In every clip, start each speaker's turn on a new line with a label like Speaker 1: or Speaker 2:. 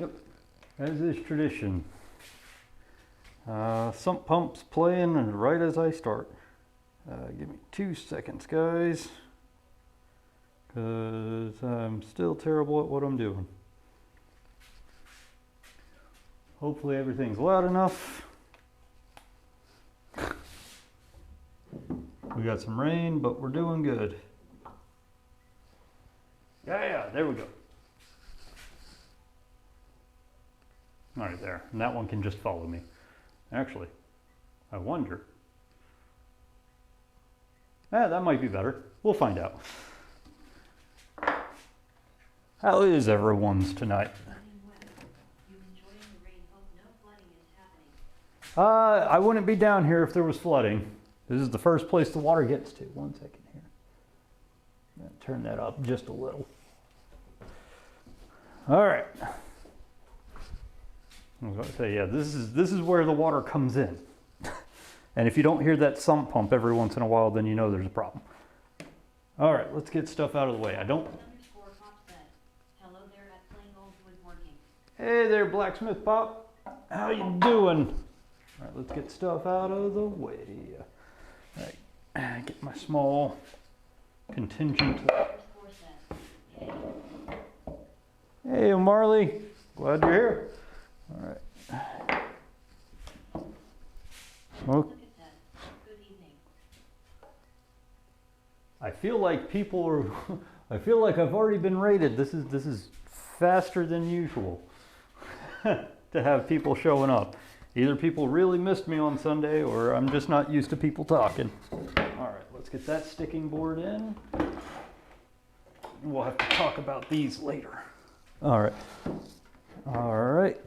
Speaker 1: Yep, as is tradition. Sump pump's playing right as I start. Give me 2 seconds, guys, because I'm still terrible at what I'm doing. Hopefully everything's loud enough. We got some rain, but we're doing good. Yeah, there we go. All right, there. And that one can just follow me. Actually, I wonder. That might be better. We'll find out. How is everyone's tonight? I wouldn't be down here if there was flooding. This is the first place the water gets to. 1 second here. I'm gonna turn that up just a little. All right. I was going to say, yeah, this is where the water comes in. And if you don't hear that sump pump every once in a while, then you know there's a problem. All right, let's get stuff out of the way. Hey there, Blacksmith Pop. How you doing? All right, let's get stuff out of the way. All right, get my small contingent. Hey, Marley. Glad you're here. All right. Well, I feel like people are. I feel like I've already been rated. This is faster than usual to have people showing up. Either people really missed me on Sunday, or I'm just not used to people talking. All right, let's get that sticking board in. We'll have to talk about these later. All right. All right.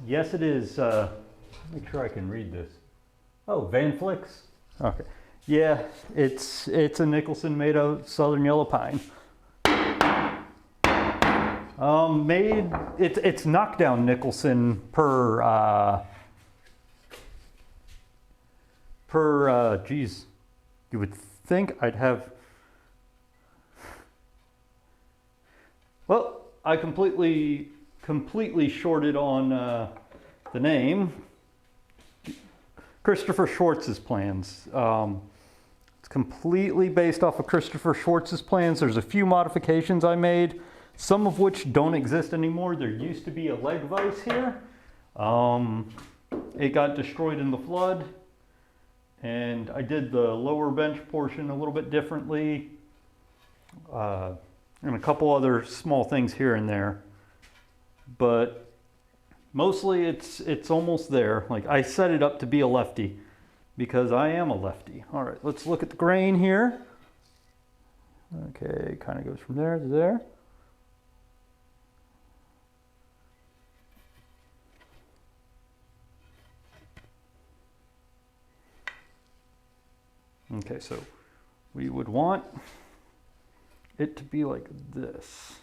Speaker 1: Yes it is. Make sure I can read this. Oh, Van Flicks. Okay. Yeah, it's a Nicholson made of Southern Yellow Pine. It's knockdown Nicholson geez, you would think I'd have. Well, I completely shorted on the name. Christopher Schwartz's plans. It's completely based off of Christopher Schwartz's plans. There's a few modifications I made, some of which don't exist anymore. There used to be a leg vise here. It got destroyed in the flood, and I did the lower bench portion a little bit differently, and a couple other small things here and there. But mostly it's almost there. Like, I set it up to be a lefty because I am a lefty. All right, let's look at the grain here. Okay, kind of goes from there to there. Okay, so we would want it to be like this.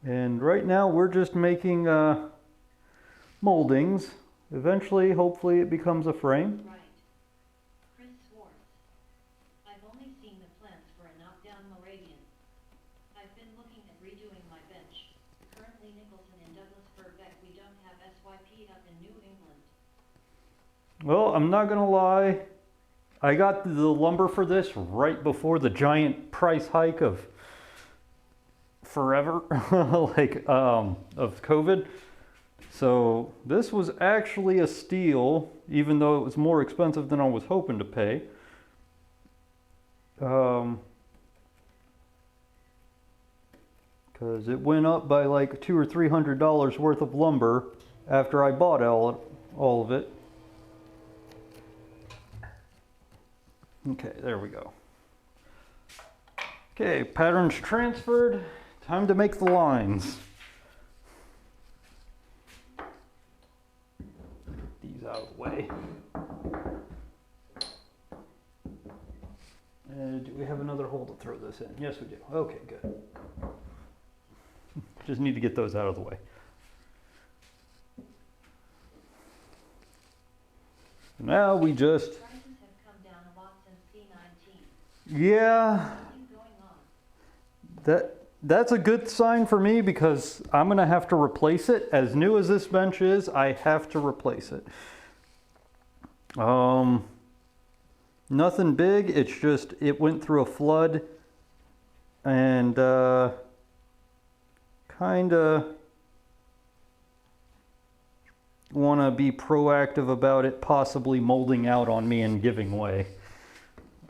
Speaker 1: And right now we're just making moldings. Eventually, hopefully, it becomes a frame.
Speaker 2: Right. Chris Schwartz. I've only seen the plans for a knockdown Moravian. I've been looking at redoing my bench. Currently, Nicholson and Douglas Furbeck, we don't have SYP up in New England.
Speaker 1: Well, I'm not gonna lie. I got the lumber for this right before the giant price hike of forever, of COVID. So this was actually a steal, even though it was more expensive than I was hoping to pay. Because it went up by like $200 or $300 worth of lumber after I bought all of it. Okay, there we go. Okay, patterns transferred. Time to make the lines. Get these out of the way. Do we have another hole to throw this in? Yes, we do. Okay, good. Just need to get those out of the way. Now we just,
Speaker 2: Prices have come down a lot since C19.
Speaker 1: yeah,
Speaker 2: What's going on?
Speaker 1: that's a good sign for me because I'm gonna have to replace it. As new as this bench is, I have to replace it. Nothing big, it's just, it went through a flood and kinda wanna be proactive about it possibly molding out on me and giving way.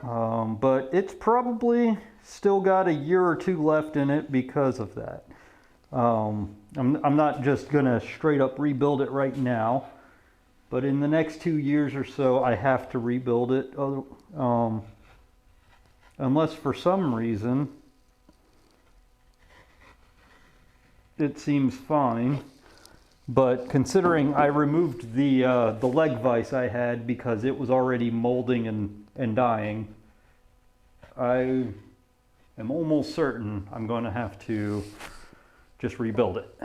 Speaker 1: But it's probably still got a year or two left in it because of that. I'm not just gonna straight up rebuild it right now, but in the next 2 years or so, I have to rebuild it. Unless for some reason it seems fine. But considering I removed the leg vise I had because it was already molding and dying, I am almost certain I'm going to have to just rebuild it.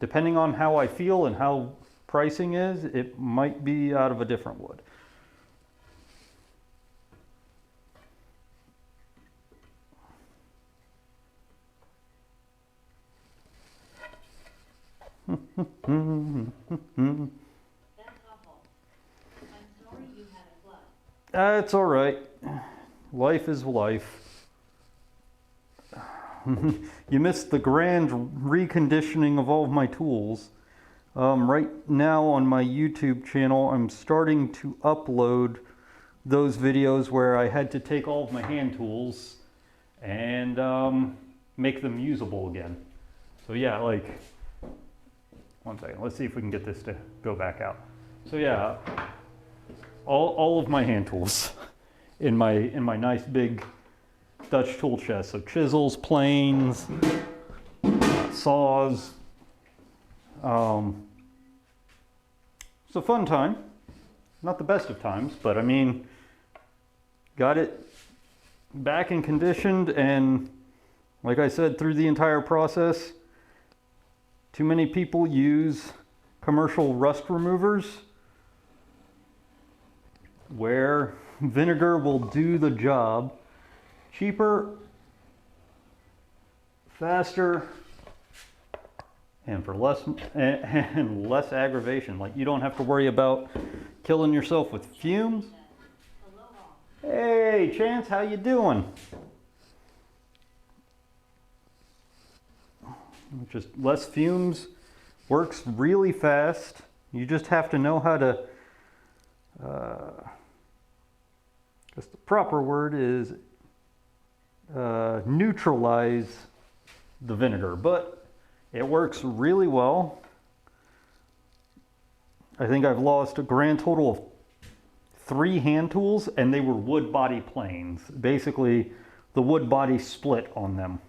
Speaker 1: Depending on how I feel and how pricing is, it might be out of a different wood.
Speaker 2: That's awful. I'm sorry you had a flood.
Speaker 1: It's all right. Life is life. You missed the grand reconditioning of all of my tools. Right now on my YouTube channel, I'm starting to upload those videos where I had to take all of my hand tools and make them usable again. So yeah, like, one second, let's see if we can get this to go back out. So yeah, all of my hand tools in my nice big Dutch tool chest. So chisels, planes, saws. It's a fun time. Not the best of times, but I mean, got it back and conditioned, and like I said, through the entire process, too many people use commercial rust removers where vinegar will do the job cheaper, faster, and for less aggravation. Like, you don't have to worry about killing yourself with fumes. Hey, Chance, how you doing? Just less fumes, works really fast. You just have to know how to, guess the proper word is neutralize the vinegar, but it works really well. I think I've lost a grand total of 3 hand tools, and they were wood body planes. Basically, the wood body split on them.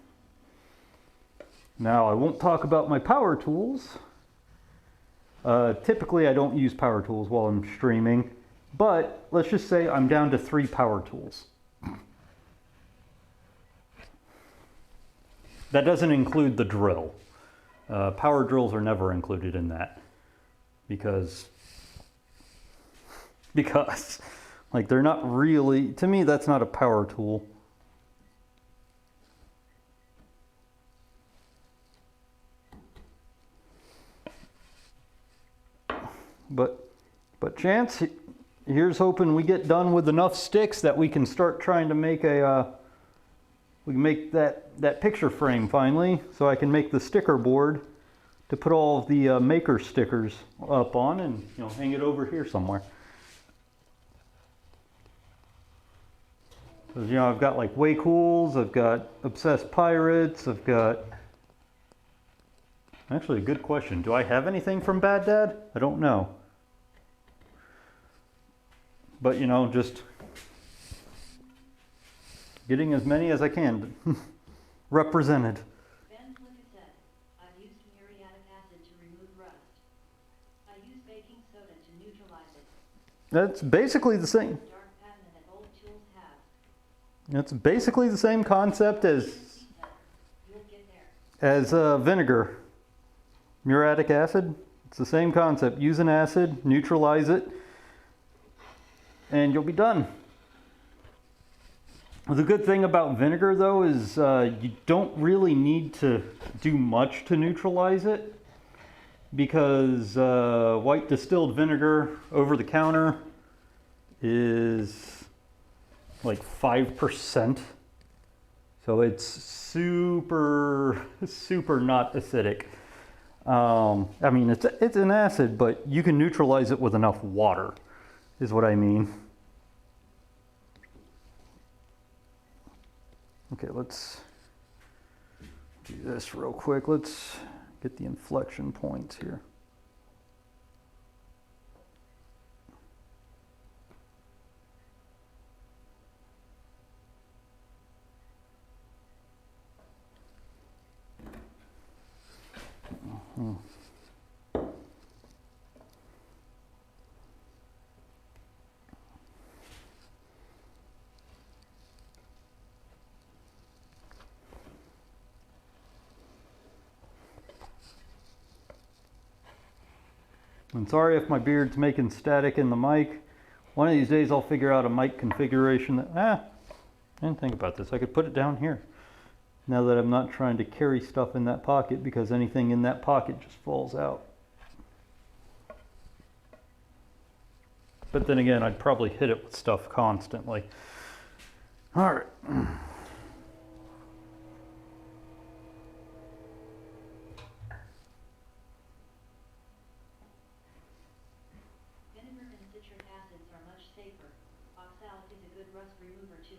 Speaker 1: Now, I won't talk about my power tools. Typically, I don't use power tools while I'm streaming, but let's just say I'm down to 3 power tools. That doesn't include the drill. Power drills are never included in that because like, they're not really, to me, that's not a power tool. But Chance, here's hoping we get done with enough sticks that we can start trying to make we can make that picture frame finally, so I can make the sticker board to put all of the maker stickers up on and, you know, hang it over here somewhere. Because, you know, I've got like Way Cools, I've got Obsessed Pirates, I've got... Actually, a good question. Do I have anything from Bad Dad? I don't know. But, you know, just getting as many as I can represented.
Speaker 2: Ben Flick said, I've used muriatic acid to remove rust. I use baking soda to neutralize it.
Speaker 1: That's basically the same.
Speaker 2: Dark patent that old tools have.
Speaker 1: That's basically the same concept
Speaker 2: You'll get there.
Speaker 1: as vinegar. Muriatic acid. It's the same concept. Use an acid, neutralize it, and you'll be done. The good thing about vinegar though is you don't really need to do much to neutralize it, because white distilled vinegar over the counter is like 5%. So it's super, super not acidic. I mean, it's an acid, but you can neutralize it with enough water, is what I mean. Okay, let's do this real quick. Let's get the inflection points here. I'm sorry if my beard's making static in the mic. One of these days I'll figure out a mic configuration that, I didn't think about this. I could put it down here. Now that I'm not trying to carry stuff in that pocket, because anything in that pocket just falls out. But then again, I'd probably hit it with stuff constantly. All right.
Speaker 2: Vinegar and citric acids are much safer. Oxalic is a good rust remover too.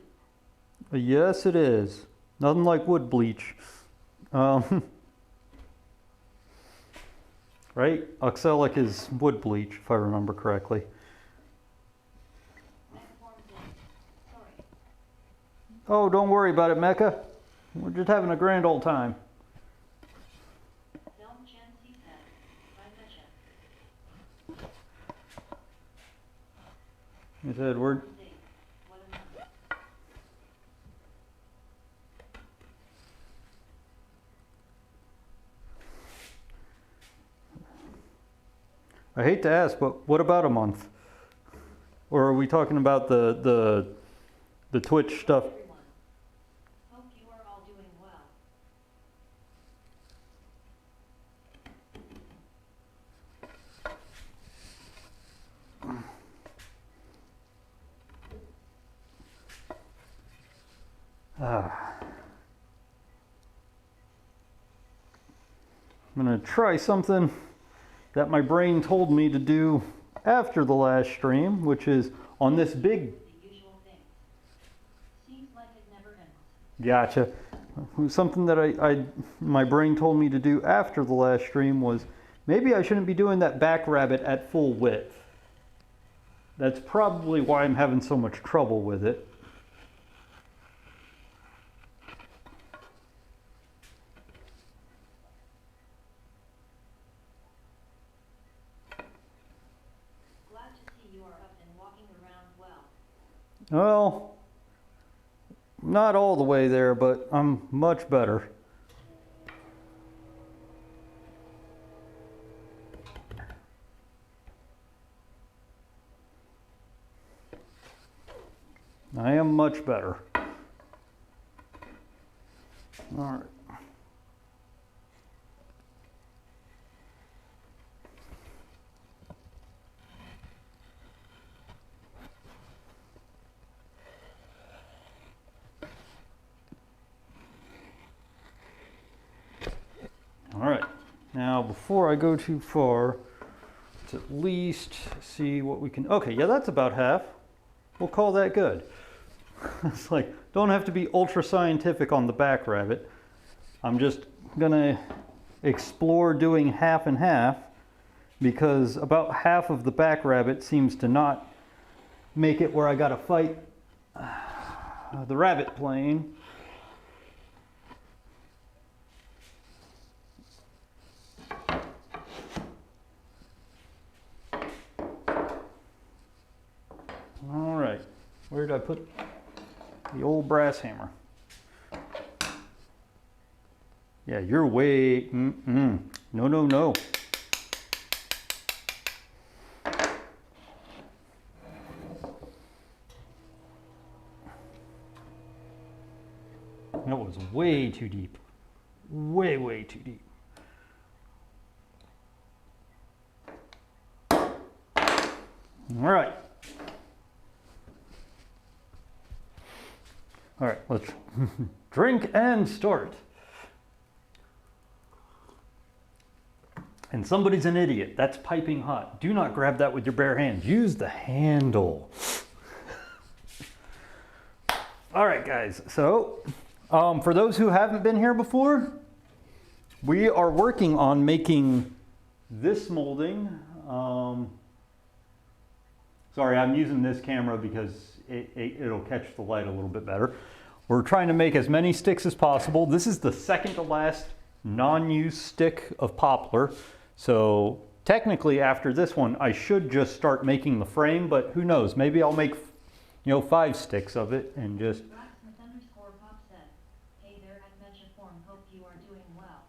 Speaker 1: Yes, it is. Nothing like wood bleach. Right? Oxalic is wood bleach, if I remember correctly.
Speaker 2: Sorry.
Speaker 1: Oh, don't worry about it, Mecca. We're just having a grand old time. He said, we're... I hate to ask, but what about a month? Or are we talking about the Twitch stuff?
Speaker 2: Hope you are all doing well.
Speaker 1: I'm gonna try something that my brain told me to do after the last stream, which is on this big...
Speaker 2: The usual thing. Seems like it never ends.
Speaker 1: Gotcha. Something that my brain told me to do after the last stream was maybe I shouldn't be doing that back rabbit at full width. That's probably why I'm having so much trouble with it. Well, not all the way there, but I'm much better. I am much better. All right. All right, now before I go too far, let's at least see what we can, okay, yeah, that's about half. We'll call that good. It's like, don't have to be ultra scientific on the back rabbit. I'm just gonna explore doing half and half, because about half of the back rabbit seems to not make it where I gotta fight the rabbit plane. All right, where did I put the old brass hammer? Yeah, you're way, no, no, no. That was way too deep. Way, way too deep. All right. All right, let's drink and start. And somebody's an idiot. That's piping hot. Do not grab that with your bare hands. Use the handle. All right, guys. So, for those who haven't been here before, we are working on making this molding. Sorry, I'm using this camera because it'll catch the light a little bit better. We're trying to make as many sticks as possible. This is the second to last non-used stick of poplar. So technically after this one, I should just start making the frame, but who knows? Maybe I'll make, 5 sticks of it and just...
Speaker 2: Rocksmith_Pop said, hey there at Megaform, hope you are doing well.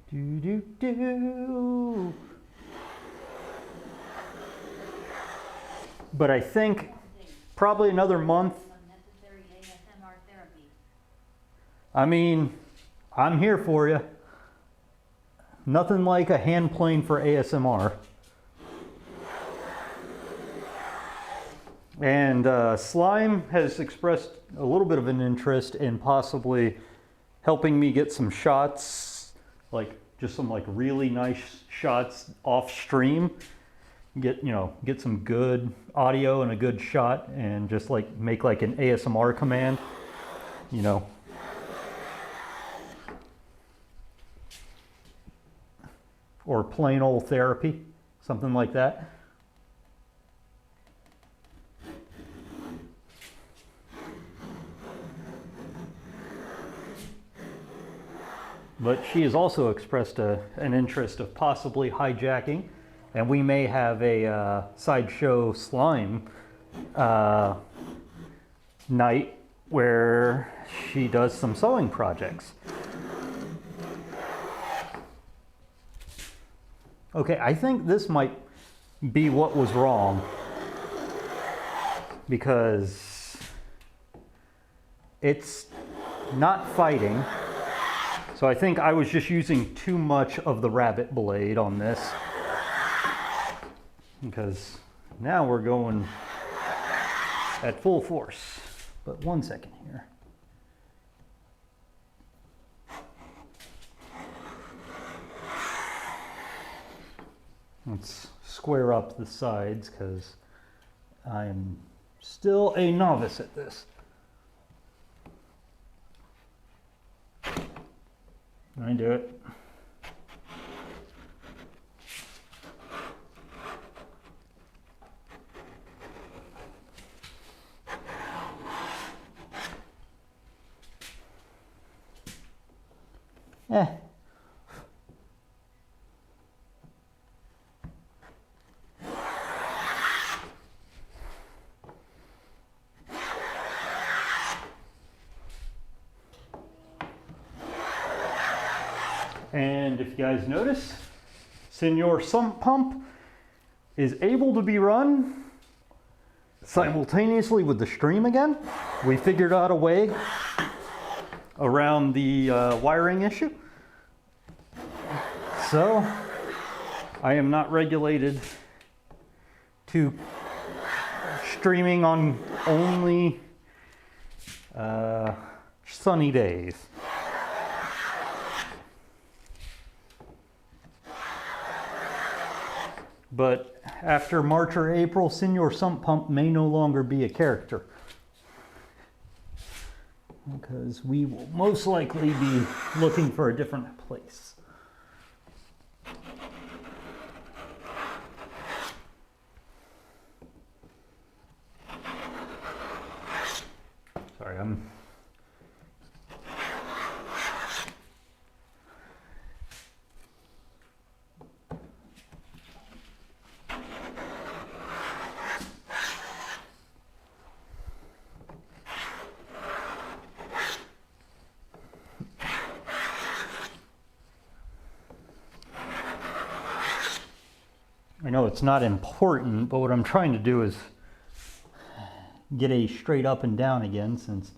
Speaker 1: Do, do, do. But I think probably another month.
Speaker 2: Unnecessary ASMR therapy.
Speaker 1: I mean, I'm here for you. Nothing like a hand plane for ASMR. And Slime has expressed a little bit of an interest in possibly helping me get some shots, like just some really nice shots off stream. Get some good audio and a good shot, and just make an ASMR command, or plain old therapy, something like that. But she has also expressed an interest of possibly hijacking, and we may have a sideshow slime night where she does some sewing projects. Okay, I think this might be what was wrong, because it's not fighting. So I think I was just using too much of the rabbit blade on this, because now we're going at full force. But one second here. Let's square up the sides, because I'm still a novice at this. I do it. And if you guys notice, Senor Sump Pump is able to be run simultaneously with the stream again. We figured out a way around the wiring issue. So I am not regulated to streaming on only sunny days. But after March or April, Senor Sump Pump may no longer be a character, because we will most likely be looking for a different place. Sorry, I know it's not important, but what I'm trying to do is get a straight up and down again since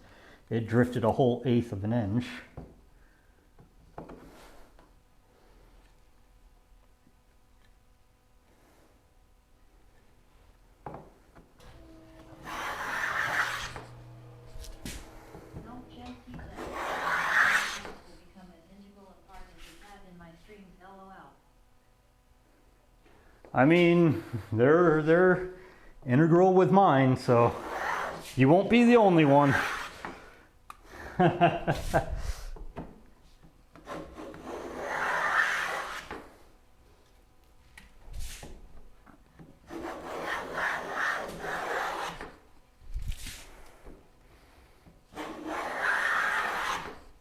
Speaker 1: it drifted a whole 1/8 of an inch.
Speaker 2: Don't just use that. Will become as integral a part as you have in my streams, LOL.
Speaker 1: I mean, they're integral with mine, so you won't be the only one.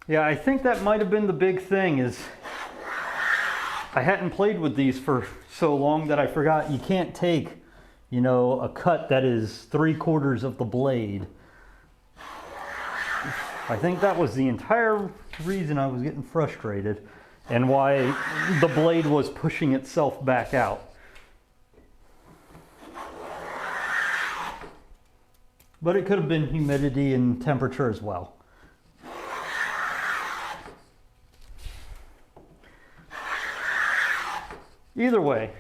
Speaker 1: Yeah, I think that might have been the big thing is I hadn't played with these for so long that I forgot you can't take, you know, a cut that is 3/4 of the blade. I think that was the entire reason I was getting frustrated and why the blade was pushing itself back out. But it could have been humidity and temperature as well. Either way,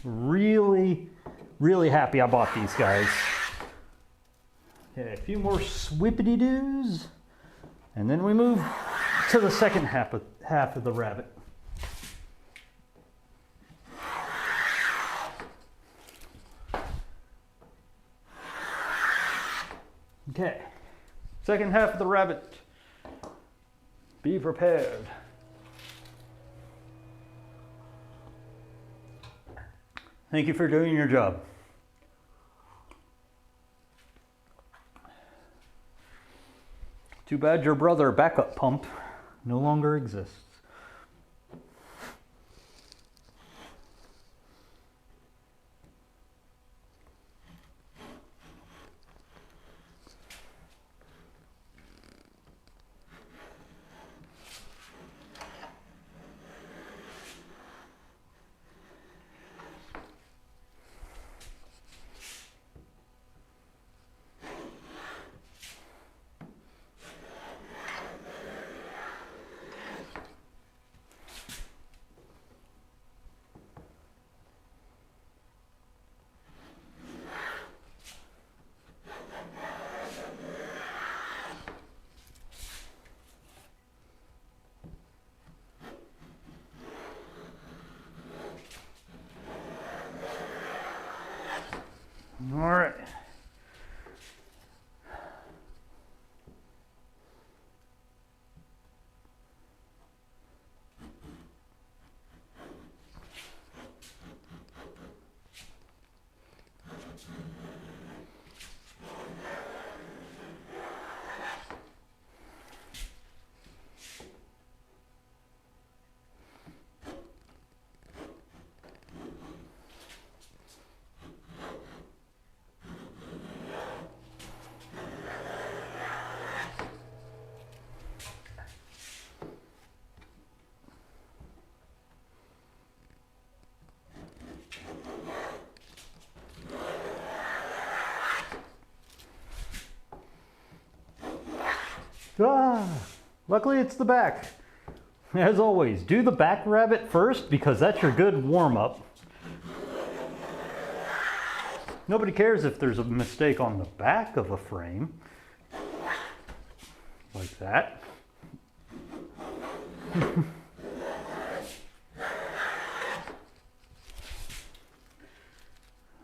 Speaker 1: really, really happy I bought these guys. Okay, a few more swippity-doos, and then we move to the second half of the rabbit. Okay, second half of the rabbit. Be prepared. Thank you for doing your job. Too bad your brother backup pump no longer exists. All right. Ah, luckily it's the back. As always, do the back rabbit first because that's your good warm-up. Nobody cares if there's a mistake on the back of a frame. Like that.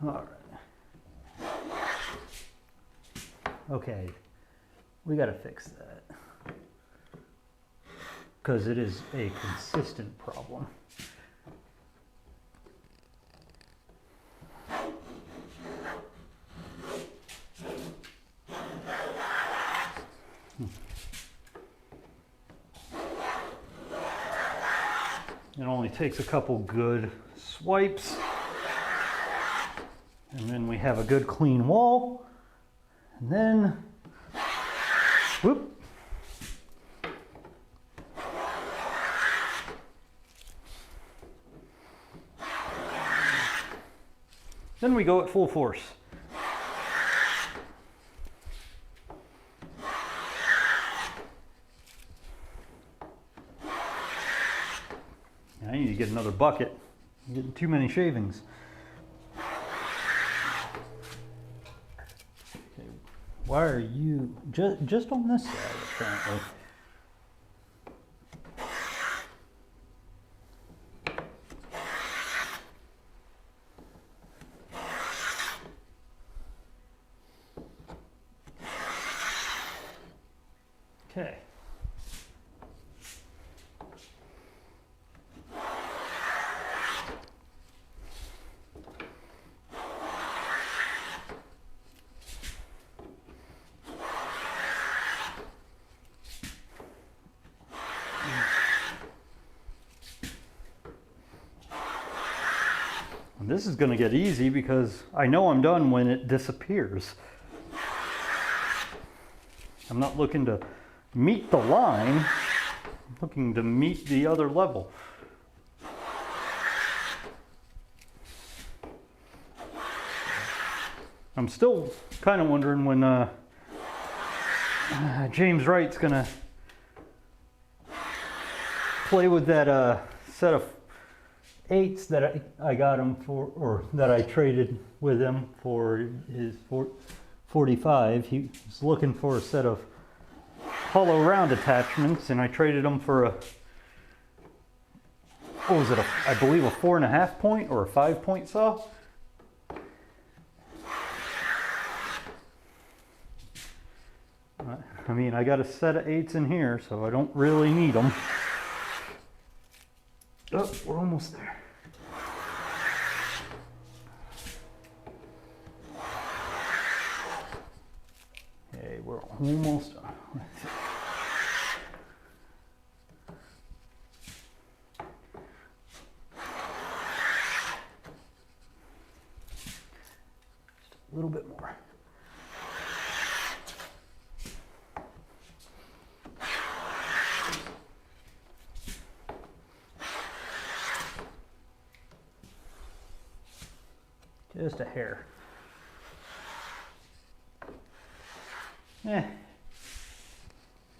Speaker 1: All right. Okay, we gotta fix that. Because it is a consistent problem. It only takes a couple good swipes. And then we have a good clean wall. And then, whoop. Then we go at full force. I need to get another bucket. I'm getting too many shavings. Okay, why are you just on this side apparently? Okay. And this is going to get easy because I know I'm done when it disappears. I'm not looking to meet the line, I'm looking to meet the other level. I'm still kind of wondering when James Wright's gonna play with that set of 8s that I got him for, or that I traded with him for his 45. He was looking for a set of hollow round attachments, and I traded them for a, what was it, I believe a 4.5 point or a 5 point saw. I mean, I got a set of 8s in here, so I don't really need them. Oh, we're almost there. Okay, we're almost done. Just a little bit more. Just a hair.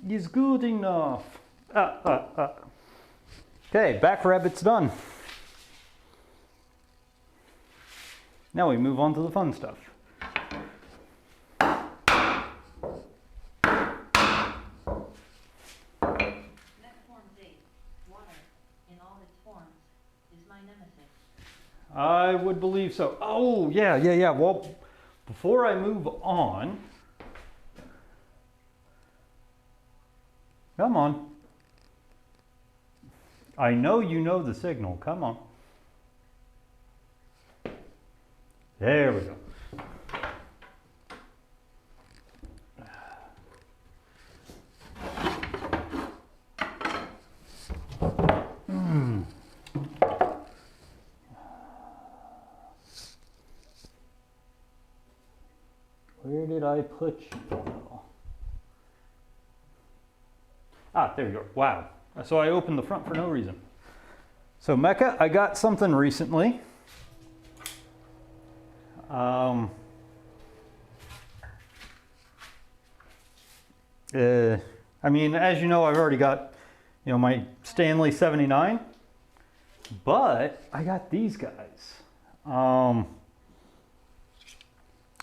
Speaker 1: Is good enough. Okay, back rabbit's done. Now we move on to the fun stuff. I would believe so. Oh, yeah. Well, before I move on, come on. I know you know the signal. Come on. There we go. Where did I put you? Ah, there you go. Wow. So I opened the front for no reason. So Mecca, I got something recently. I mean, as you know, I've already got, my Stanley 79, but I got these guys.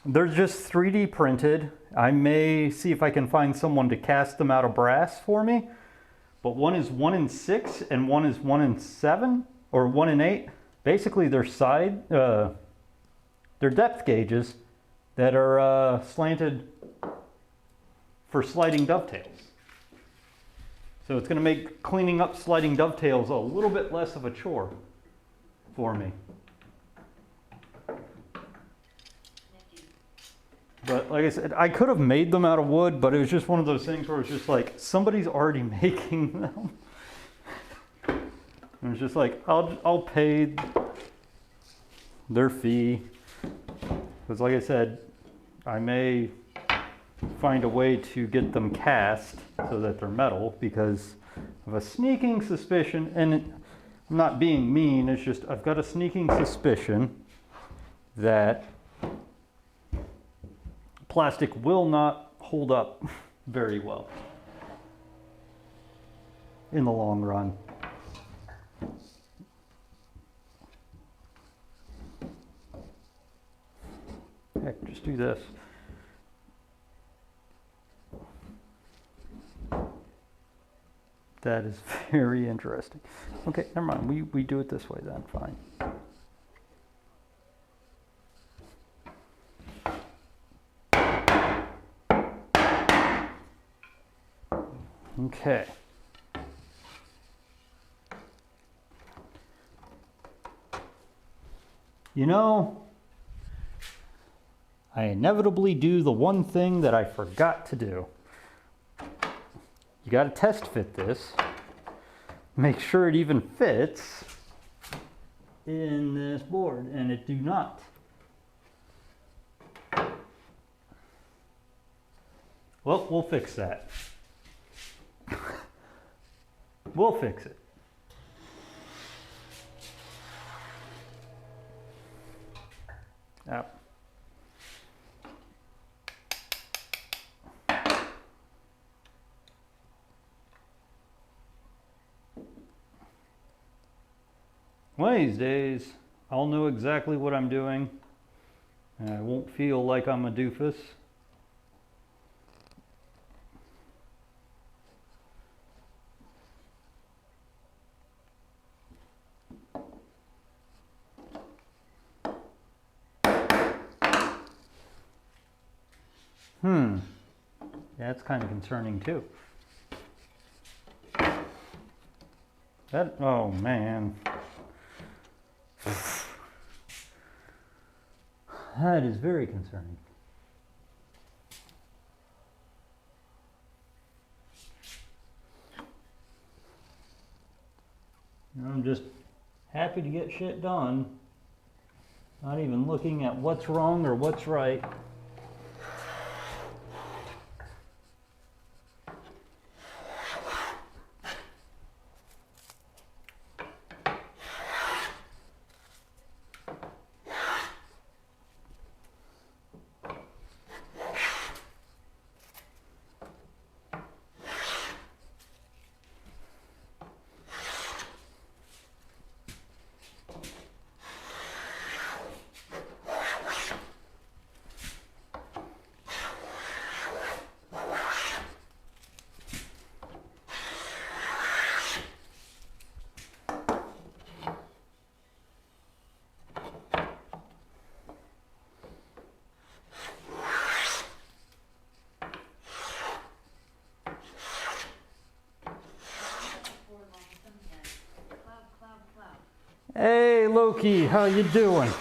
Speaker 1: They're just 3D printed. I may see if I can find someone to cast them out of brass for me. But one is 1 in 6 and one is 1 in 7 or 1 in 8. Basically, they're they're depth gauges that are slanted for sliding dovetails. So it's going to make cleaning up sliding dovetails a little bit less of a chore for me. But like I said, I could have made them out of wood, but it was just one of those things where it's just like, somebody's already making them. And it's just like, I'll pay their fee. Because like I said, I may find a way to get them cast so that they're metal, because of a sneaking suspicion, and I'm not being mean, it's just I've got a sneaking suspicion that plastic will not hold up very well in the long run. Heck, just do this. That is very interesting. Okay, never mind. We do it this way then, fine. Okay. You know, I inevitably do the one thing that I forgot to do. You got to test fit this. Make sure it even fits in this board, and it do not. Well, we'll fix that. We'll fix it. Yep. One of these days, I'll know exactly what I'm doing, and I won't feel like I'm a doofus. Yeah, that's kind of concerning too. That, oh man. That is very concerning. I'm just happy to get shit done. Not even looking at what's wrong or what's right. Hey Loki, how you doing?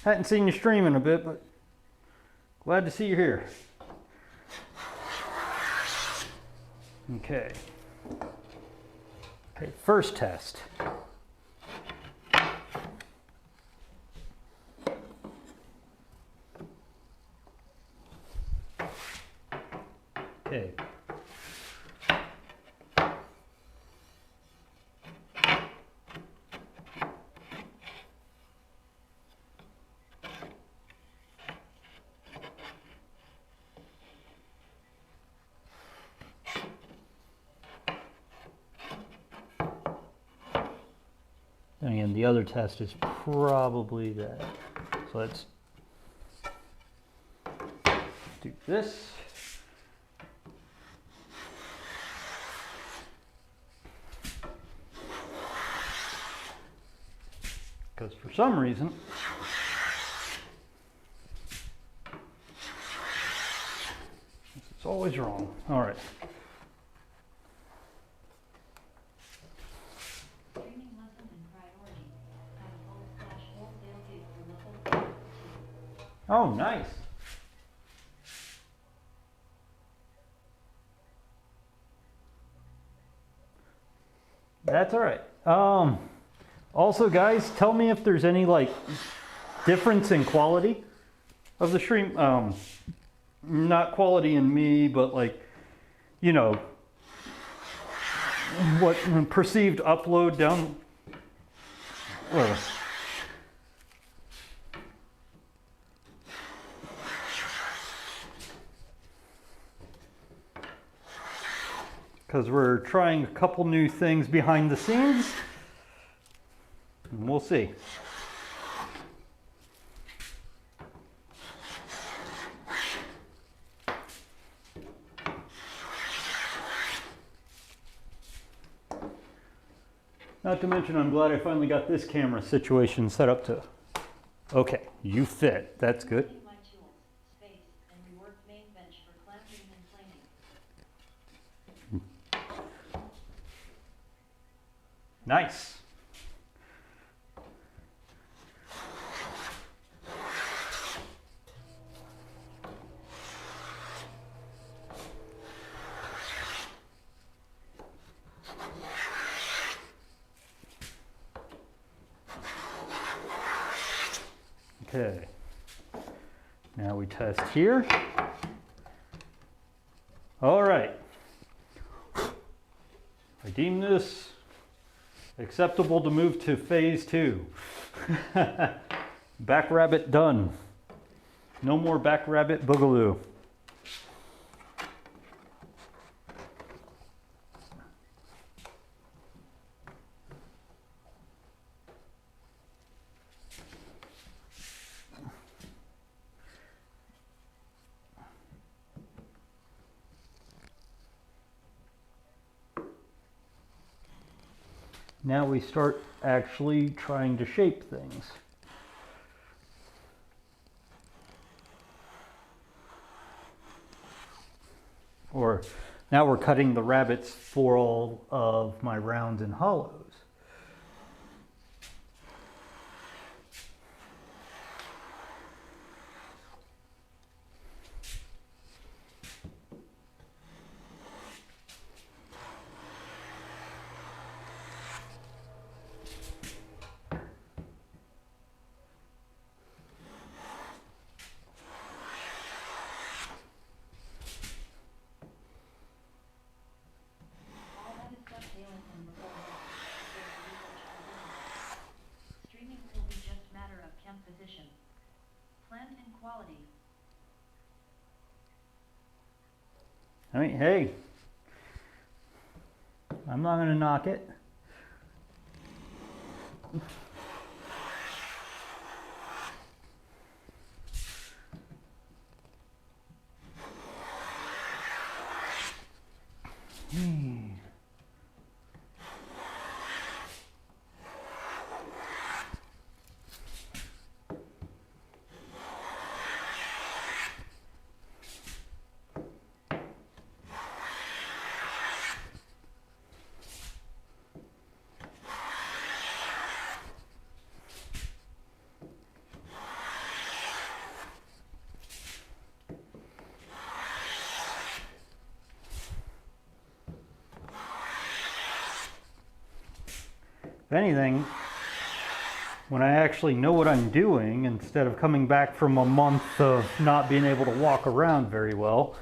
Speaker 1: Hadn't seen you stream in a bit, but glad to see you here. Okay. Okay, first test. Okay. And again, the other test is probably that. So let's do this. Because for some reason, it's always wrong. All right. Oh, nice. That's all right. Also, guys, tell me if there's any like difference in quality of the stream. Not quality in me, but like, you know, what perceived upload down. because we're trying a couple new things behind the scenes. And we'll see. Not to mention, I'm glad I finally got this camera situation set up to, okay, you fit, that's good.
Speaker 2: My tools, space, and reworked main bench for clamping and planing.
Speaker 1: Nice. Okay, now we test here. All right, I deem this acceptable to move to phase 2. Back rabbit done. No more back rabbit boogaloo. Now we start actually trying to shape things. Or now we're cutting the rabbets for all of my rounds and hollows.
Speaker 2: Streaming will be just matter of camp position. Plant and quality.
Speaker 1: I mean, hey, I'm not gonna knock it. If anything, when I actually know what I'm doing, instead of coming back from a month of not being able to walk around very well,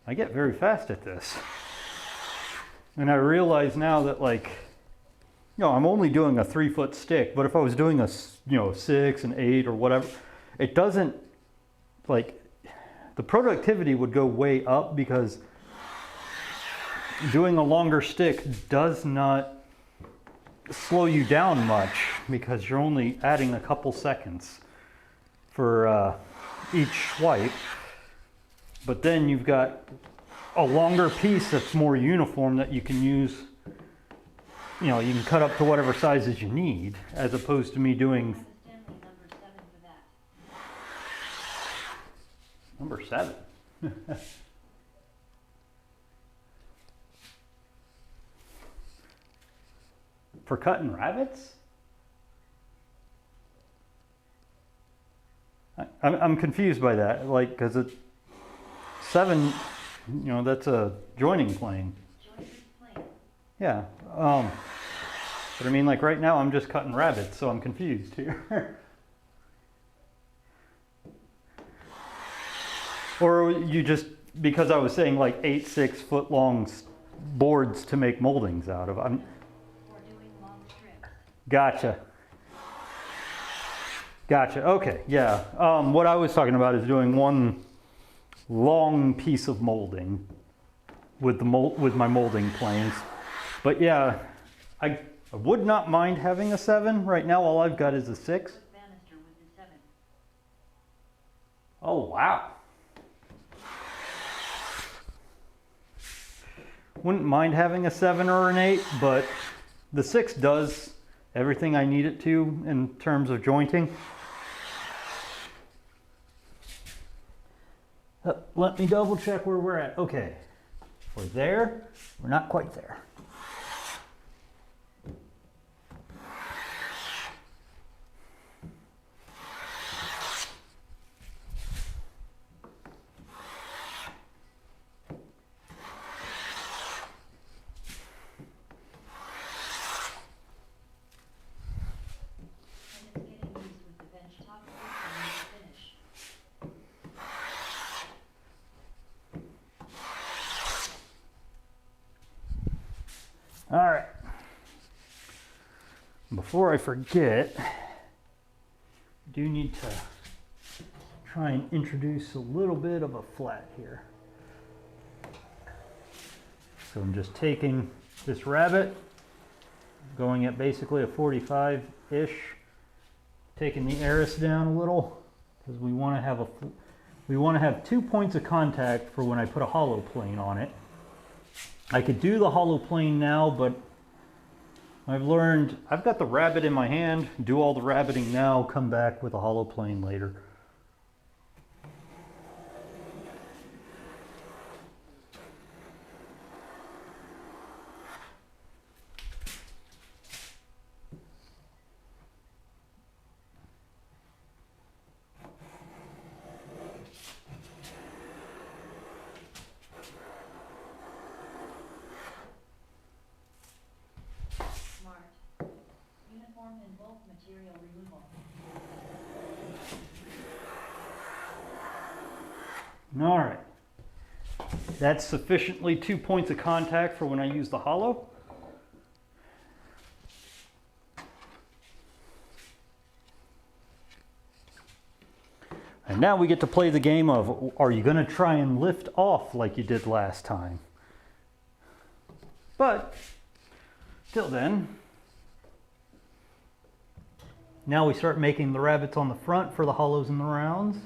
Speaker 1: I get very fast at this. And I realize now that, like, you know, I'm only doing a 3-foot stick, but if I was doing a, 6 and 8 or whatever, it doesn't, like, the productivity would go way up because doing a longer stick does not slow you down much because you're only adding a couple seconds for each swipe. But then you've got a longer piece that's more uniform that you can use, you can cut up to whatever sizes you need, as opposed to me doing number 7. For cutting rabbits? I'm confused by that, like, because it's 7, that's a joining plane. Yeah, but I mean, like, right now I'm just cutting rabbits, so I'm confused here. Or you just, because I was saying like 8 6-foot long boards to make moldings out of. Gotcha. Okay, yeah. What I was talking about is doing one long piece of molding with my molding planes. But yeah, I would not mind having a 7. Right now all I've got is a 6.
Speaker 2: Put banister with the 7.
Speaker 1: Oh wow. Wouldn't mind having a 7 or an 8, but the 6 does everything I need it to in terms of jointing. Let me double check where we're at. Okay, we're there. We're not quite there.
Speaker 2: And it's getting used with the bench top and the finish.
Speaker 1: All right. Before I forget, I do need to try and introduce a little bit of a flat here. So I'm just taking this rabbet, going at basically a 45-ish, taking the Eris down a little, because we want to have 2 points of contact for when I put a hollow plane on it. I could do the hollow plane now, but I've learned I've got the rabbet in my hand, do all the rabbeting now, come back with a hollow plane later.
Speaker 2: Smart. Uniform and bulk material removal.
Speaker 1: All right. That's sufficiently 2 points of contact for when I use the hollow. And now we get to play the game of, are you going to try and lift off like you did last time? But till then, now we start making the rabbets on the front for the hollows and the rounds.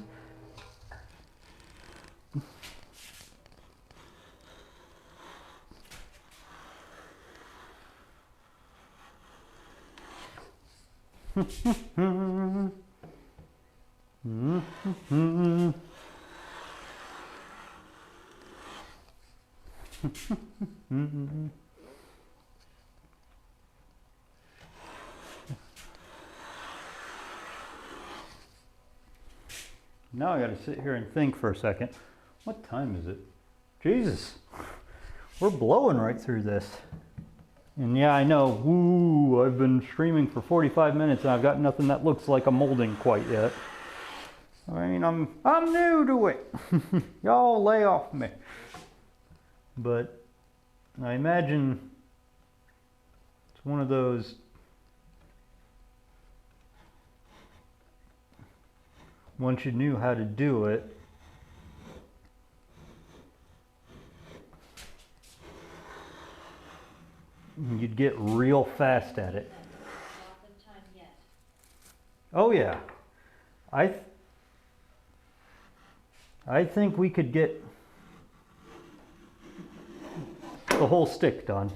Speaker 1: Now I got to sit here and think for a second. What time is it? Jesus, we're blowing right through this. And yeah, I know, woo, I've been streaming for 45 minutes and I've got nothing that looks like a molding quite yet. I mean, I'm new to it. Y'all lay off me. But I imagine it's one of those, once you knew how to do it, you'd get real fast at it.
Speaker 2: Lots of time yet.
Speaker 1: Oh yeah. I think we could get the whole stick done.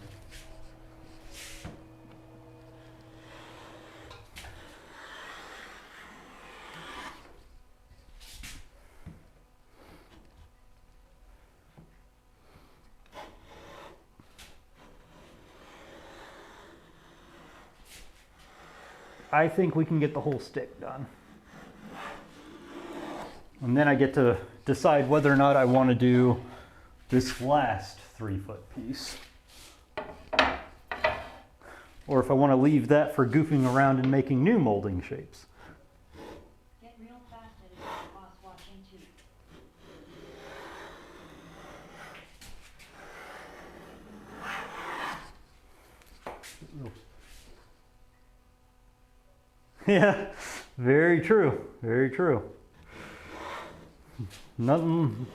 Speaker 1: I think we can get the whole stick done. And then I get to decide whether or not I want to do this last 3-foot piece. Or if I want to leave that for goofing around and making new molding shapes.
Speaker 2: Get real fast at it, boss watching too.
Speaker 1: Yeah, very true, very true. Nothing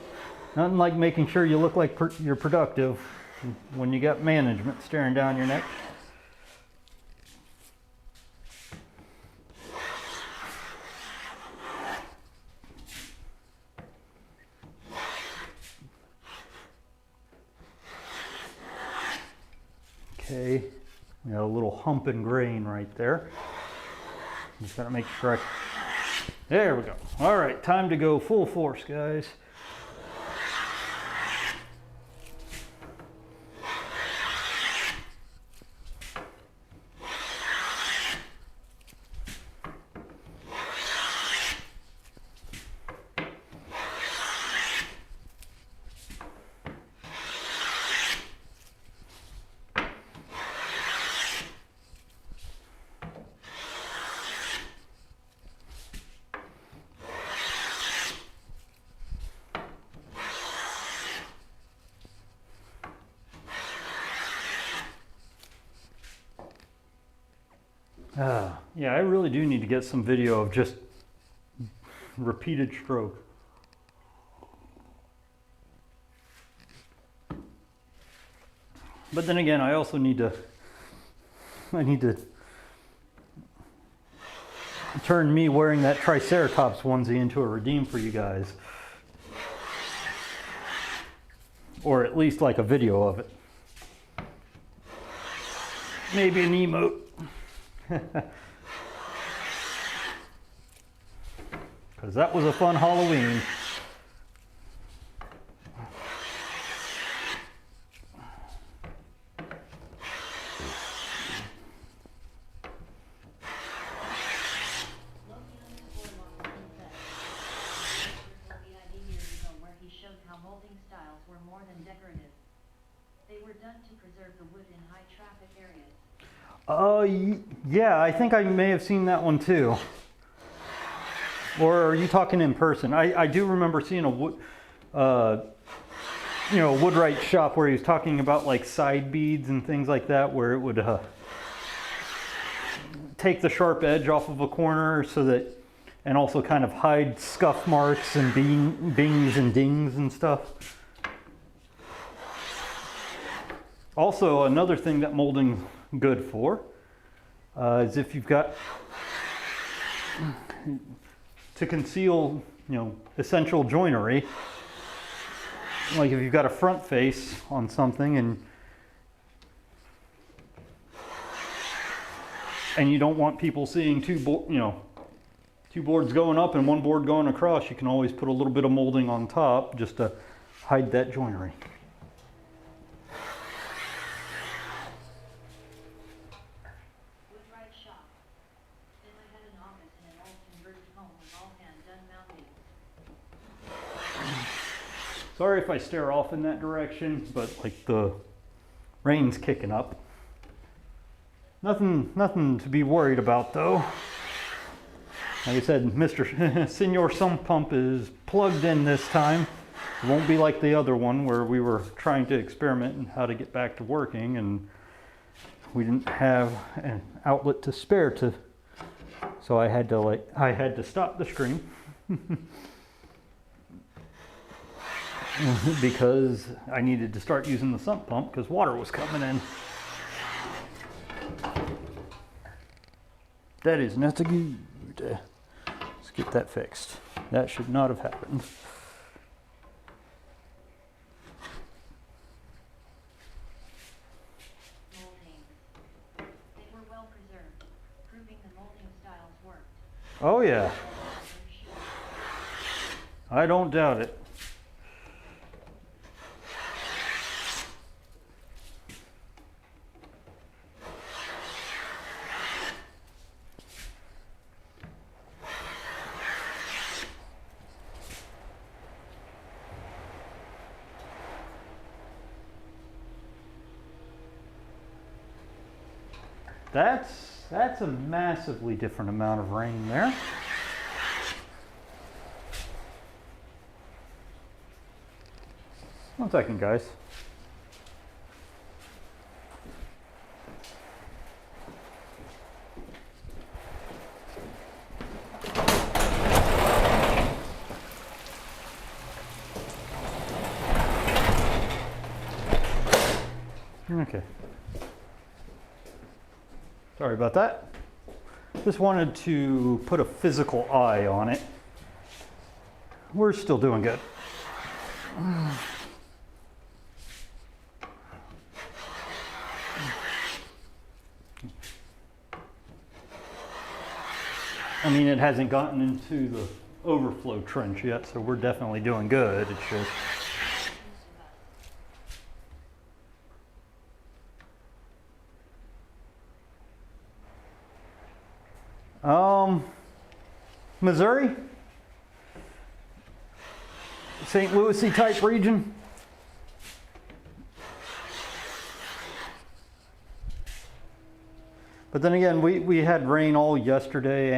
Speaker 1: Nothing like making sure you look like you're productive when you got management staring down your neck. Okay, we got a little hump and grain right there. Just gotta make sure there we go. All right, time to go full force, guys. Yeah, I really do need to get some video of just repeated stroke. But then again, I also need to turn me wearing that Triceratops onesie into a redeem for you guys. Or at least like a video of it. Maybe an emote. Because that was a fun Halloween.
Speaker 2: Molding styles were more than decorative. They were done to preserve the wood in high traffic areas.
Speaker 1: Yeah, I think I may have seen that one too. Or are you talking in person? I do remember seeing a wood, woodwright shop where he was talking about like side beads and things like that, where it would take the sharp edge off of a corner so that, and also kind of hide scuff marks and bings and dings and stuff. Also, another thing that molding's good for is if you've got to conceal, essential joinery. Like if you've got a front face on something and you don't want people seeing two boards going up and one board going across, you can always put a little bit of molding on top just to hide that joinery.
Speaker 2: Woodwright shop. Then I had an office in an old converted home with all hand done mounting.
Speaker 1: Sorry if I stare off in that direction, but like the rain's kicking up. Nothing to be worried about though. Like I said, Mr. Senor Sump Pump is plugged in this time. It won't be like the other one where we were trying to experiment in how to get back to working and we didn't have an outlet to spare so I had to stop the stream because I needed to start using the sump pump because water was coming in. That is not good. Let's get that fixed. That should not have happened.
Speaker 2: Moldings. They were well preserved, proving the molding styles worked.
Speaker 1: Oh yeah. I don't doubt it. That's a massively different amount of rain there. One second, guys. Okay. Sorry about that. Just wanted to put a physical eye on it. We're still doing good. I mean, it hasn't gotten into the overflow trench yet, so we're definitely doing good. It's just... Missouri? St. Louis-y type region? But then again, we had rain all yesterday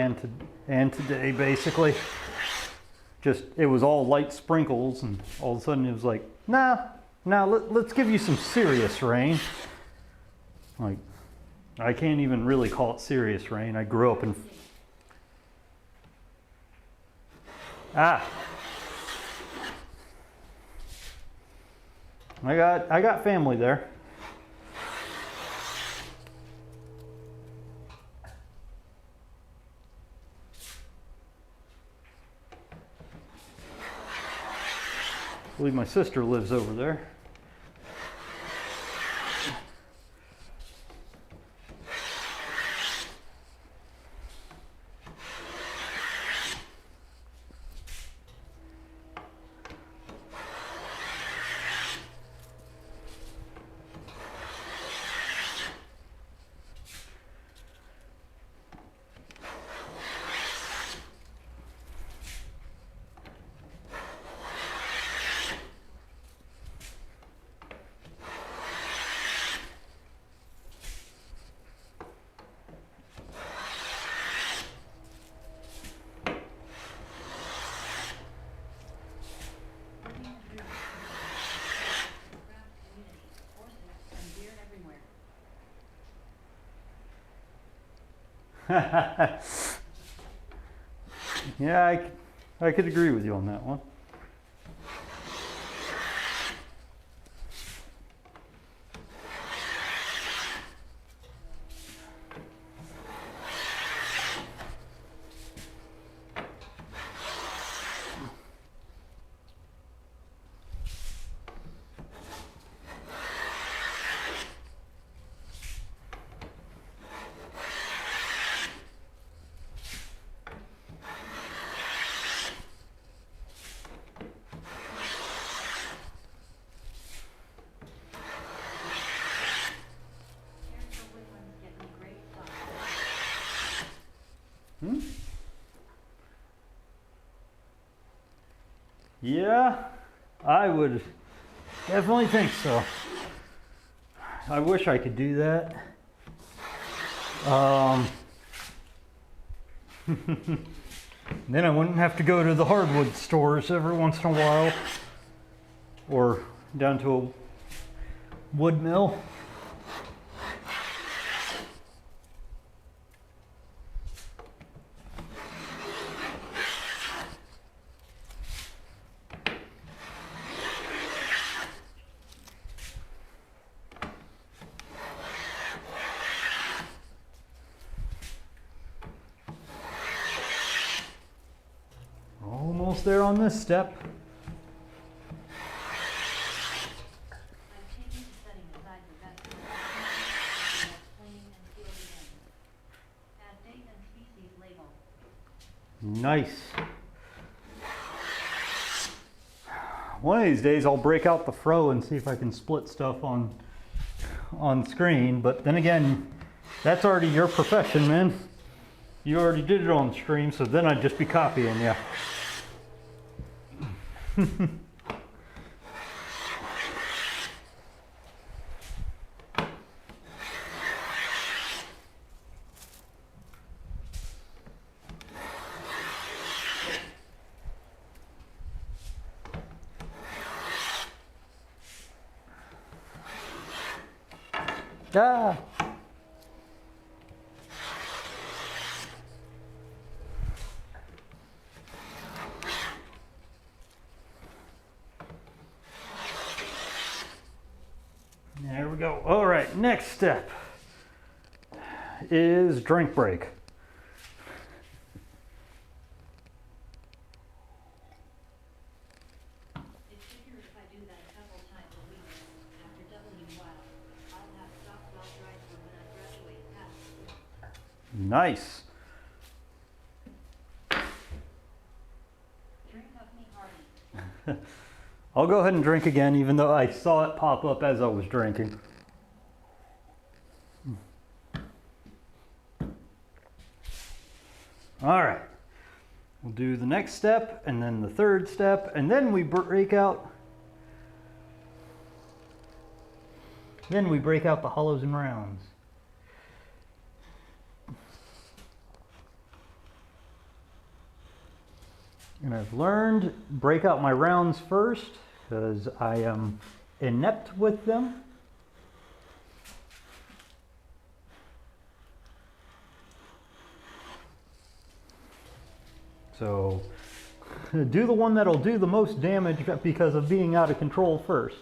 Speaker 1: and today, basically. Just, it was all light sprinkles, and all of a sudden it was like, let's give you some serious rain. Like, I can't even really call it serious rain. I grew up in... I got family there. I believe my sister lives over there. Yeah, I could agree with you on that one. Yeah, I would definitely think so. I wish I could do that. Then I wouldn't have to go to the hardwood stores every once in a while, or down to a wood mill. Almost there on this step.
Speaker 2: I've taken to setting aside the best of clean and sealed again. Add date and species label.
Speaker 1: Nice. One of these days I'll break out the fro and see if I can split stuff on screen, but then again, that's already your profession, man. You already did it on stream, so then I'd just be copying you. Ah. There we go. All right, next step is drink break.
Speaker 2: It figures if I do that a couple times a week, after doubling while, I'll have stock well dried for when I graduate past school.
Speaker 1: Nice.
Speaker 2: Drink up me hearty.
Speaker 1: I'll go ahead and drink again, even though I saw it pop up as I was drinking. All right, we'll do the next step and then the third step, and then we break out. Then we break out the hollows and rounds. And I've learned break out my rounds first because I am inept with them. So do the one that'll do the most damage because of being out of control first.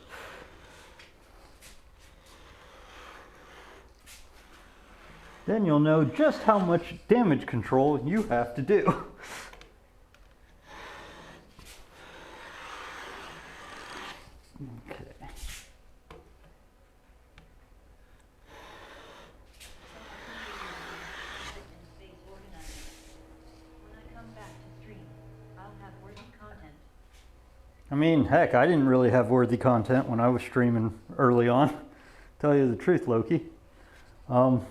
Speaker 1: Then you'll know just how much damage control you have to do. Okay.
Speaker 2: Space organizing. When I come back to stream, I'll have worthy content.
Speaker 1: I mean, heck, I didn't really have worthy content when I was streaming early on. Tell you the truth, Loki. I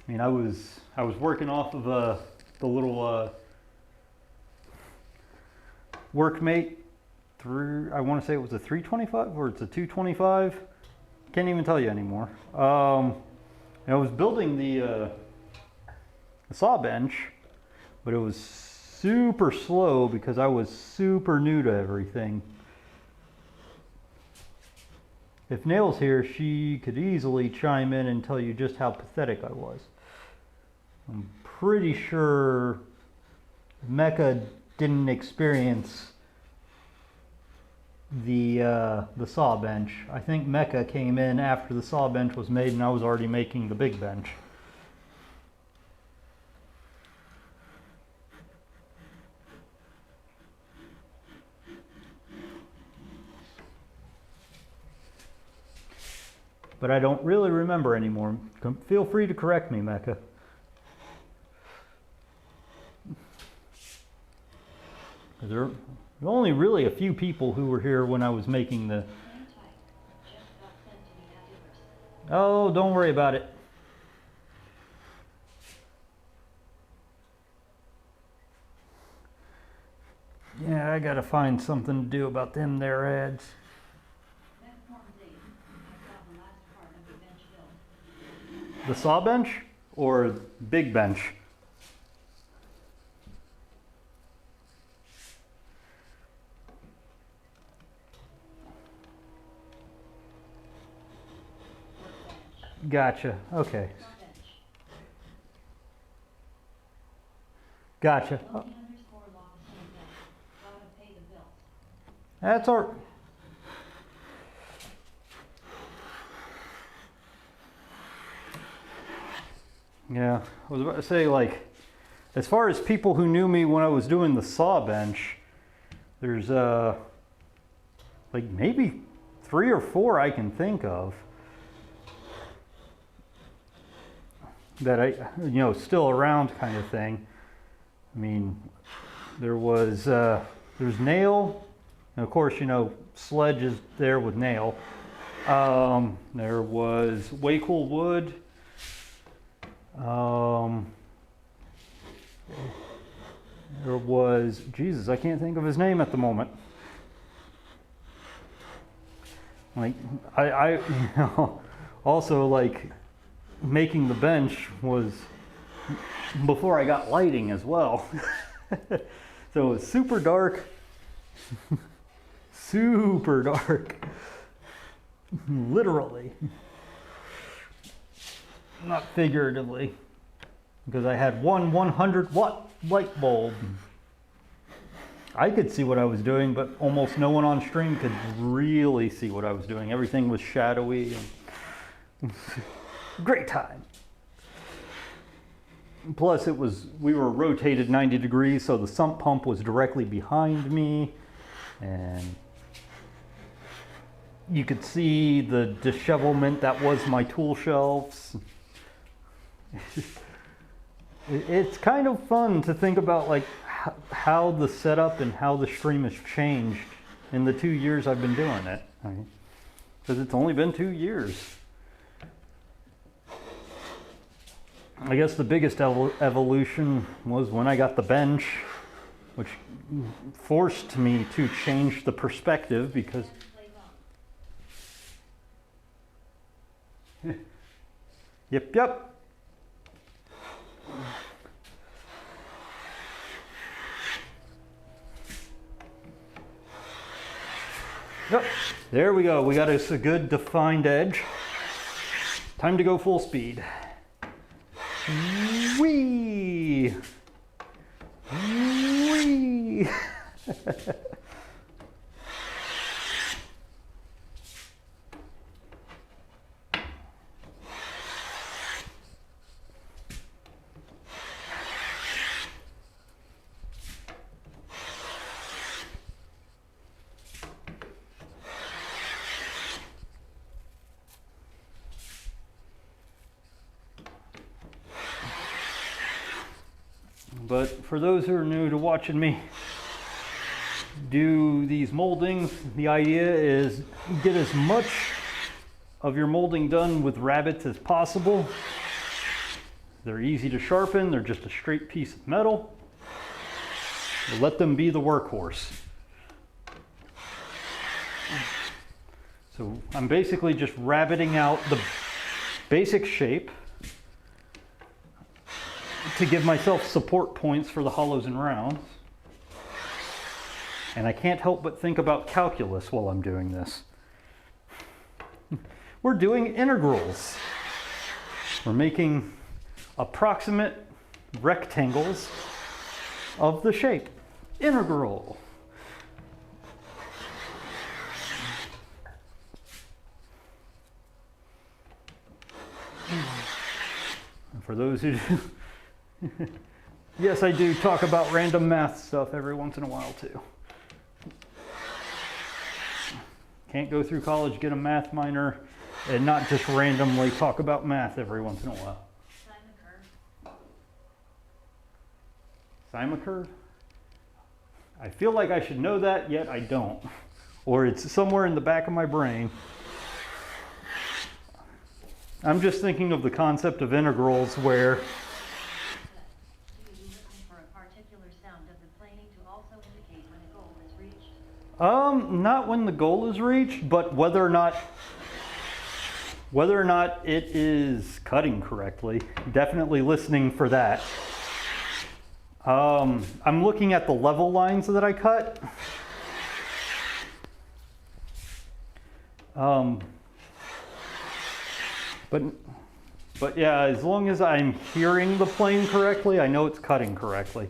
Speaker 1: mean, I was working off of the little workmate through. I want to say it was a 325 or it's a 225. Can't even tell you anymore. I was building the saw bench, but it was super slow because I was super new to everything. If Nail's here, she could easily chime in and tell you just how pathetic I was. I'm pretty sure Mecha didn't experience the saw bench. I think Mecha came in after the saw bench was made and I was already making the big bench. But I don't really remember anymore. Feel free to correct me, Mecha. There are only really a few people who were here when I was making the...
Speaker 2: Just got sent to the Aduverse.
Speaker 1: Oh, don't worry about it. Yeah, I gotta find something to do about them there ads.
Speaker 2: Next Morton's 8, I saw the last part of the bench build.
Speaker 1: The saw bench or big bench?
Speaker 2: Workbench.
Speaker 1: Gotcha. Okay.
Speaker 2: Saw bench.
Speaker 1: Gotcha.
Speaker 2: Loki underscore log the same thing. Gotta pay the bills.
Speaker 1: That's all. Yeah, I was about to say, like, as far as people who knew me when I was doing the saw bench, there's like maybe 3 or 4 I can think of that I, still around kind of thing. I mean, there's Nail, and of course, Sledge is there with Nail. There was Way Cool Wood. There was, Jesus, I can't think of his name at the moment. Like, I also, like, making the bench was before I got lighting as well. So it was super dark, super dark, literally, not figuratively, because I had one 100-watt light bulb. I could see what I was doing, but almost no one on stream could really see what I was doing. Everything was shadowy. And great time. Plus, we were rotated 90 degrees, so the sump pump was directly behind me, and you could see the dishevelment that was my tool shelves. It's kind of fun to think about like how the setup and how the stream has changed in the 2 years I've been doing it. Because it's only been 2 years. I guess the biggest evolution was when I got the bench, which forced me to change the perspective because yep. Yep, there we go. We got us a good defined edge. Time to go full speed. Whee! Whee! But for those who are new to watching me do these moldings, the idea is get as much of your molding done with rabbets as possible. They're easy to sharpen, they're just a straight piece of metal. Let them be the workhorse. So I'm basically just rabbiting out the basic shape to give myself support points for the hollows and rounds. And I can't help but think about calculus while I'm doing this. We're doing integrals. We're making approximate rectangles of the shape. Integral. And for those who yes, I do talk about random math stuff every once in a while too. Can't go through college, get a math minor, and not just randomly talk about math every once in a while. Sine curve? I feel like I should know that, yet I don't. Or it's somewhere in the back of my brain. I'm just thinking of the concept of integrals where not when the goal is reached, but whether or not it is cutting correctly. Definitely listening for that. I'm looking at the level lines that I cut. But yeah, as long as I'm hearing the plane correctly, I know it's cutting correctly.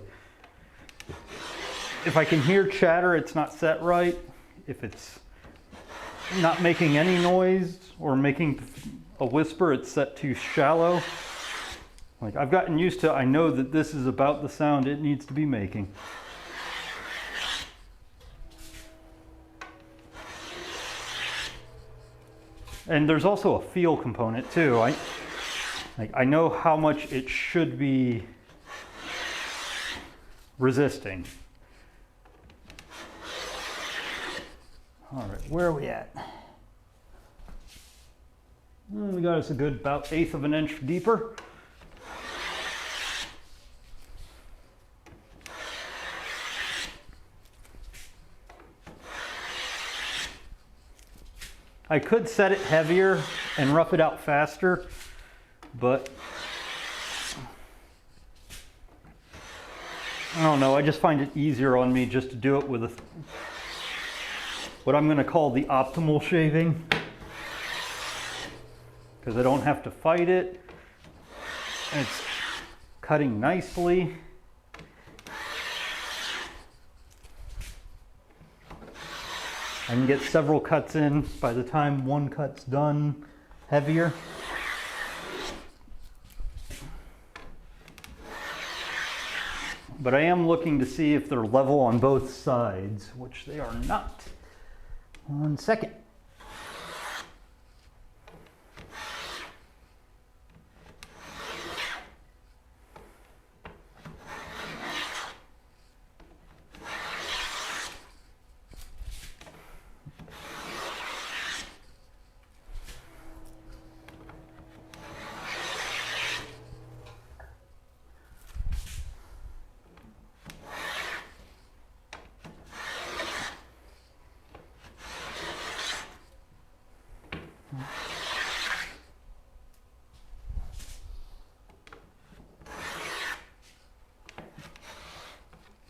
Speaker 1: If I can hear chatter, it's not set right. If it's not making any noise or making a whisper, it's set too shallow. Like I've gotten used to, I know that this is about the sound it needs to be making. And there's also a feel component too. I know how much it should be resisting. All right, where are we at? Well, we got us a good about 1/8 of an inch deeper. I could set it heavier and rough it out faster, but I don't know, I just find it easier on me just to do it with what I'm going to call the optimal shaving, because I don't have to fight it. It's cutting nicely. I can get several cuts in by the time one cut's done, heavier. But I am looking to see if they're level on both sides, which they are not. 1 second.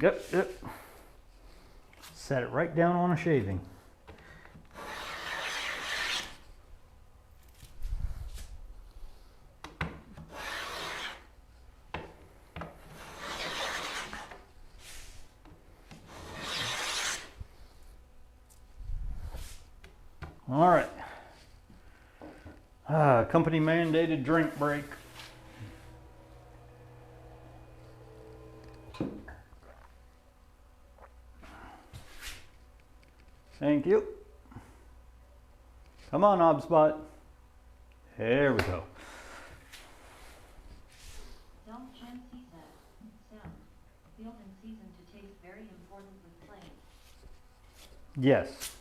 Speaker 1: Yep. Set it right down on a shaving. All right. Company mandated drink break. Thank you. Come on, ObSpot. There we go.
Speaker 2: Don't Chen sees that. Sound. Field and season to taste very important with playing.
Speaker 1: Yes.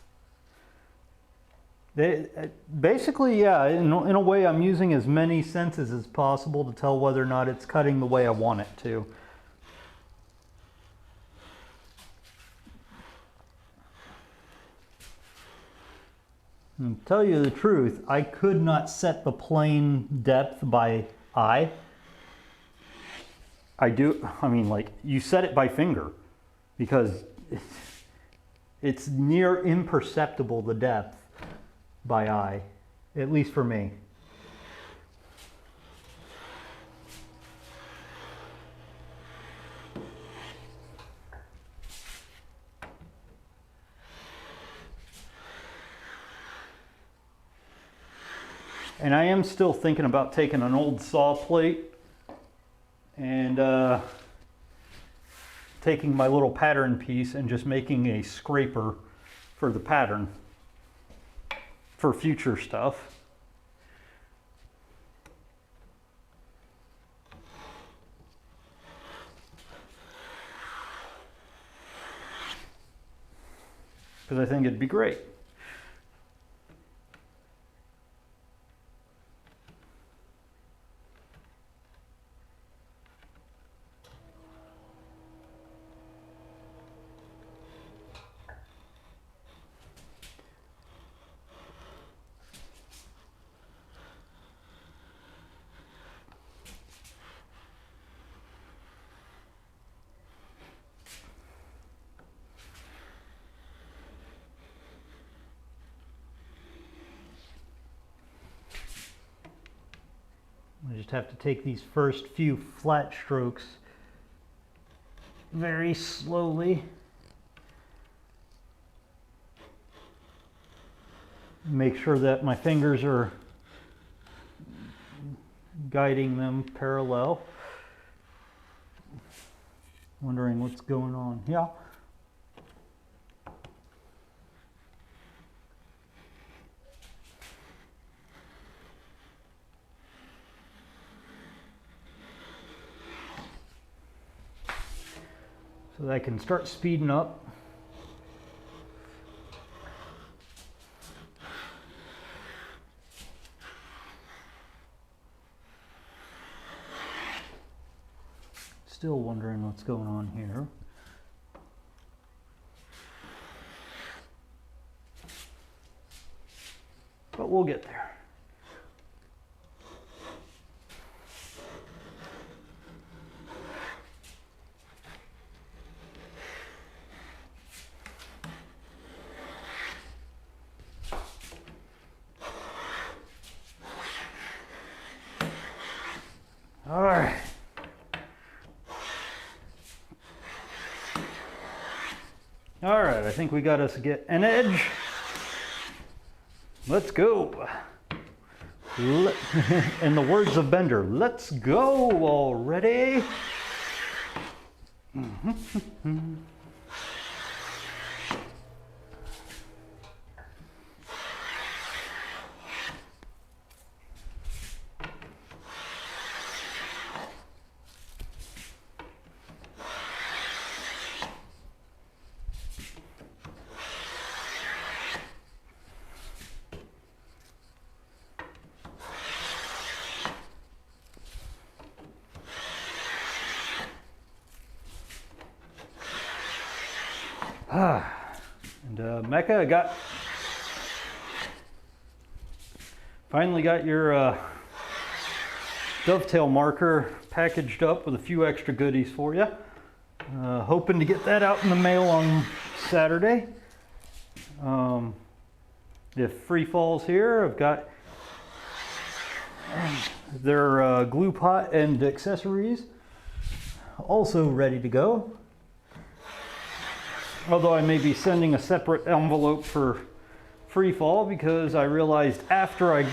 Speaker 1: Basically, yeah, in a way I'm using as many senses as possible to tell whether or not it's cutting the way I want it to. And to tell you the truth, I could not set the plane depth by eye. I mean, like, you set it by finger because it's near imperceptible, the depth by eye, at least for me. And I am still thinking about taking an old saw plate and taking my little pattern piece and just making a scraper for the pattern for future stuff. Because I think it'd be great. I just have to take these first few flat strokes very slowly. Make sure that my fingers are guiding them parallel. Wondering what's going on. Yeah. So that I can start speeding up. Still wondering what's going on here. But we'll get there. All right. All right, I think we got us get an edge. Let's go. In the words of Bender, let's go already. And Mecca, finally got your dovetail marker packaged up with a few extra goodies for you. Hoping to get that out in the mail on Saturday. If free falls here, I've got their glue pot and accessories also ready to go. Although I may be sending a separate envelope for free fall because I realized after I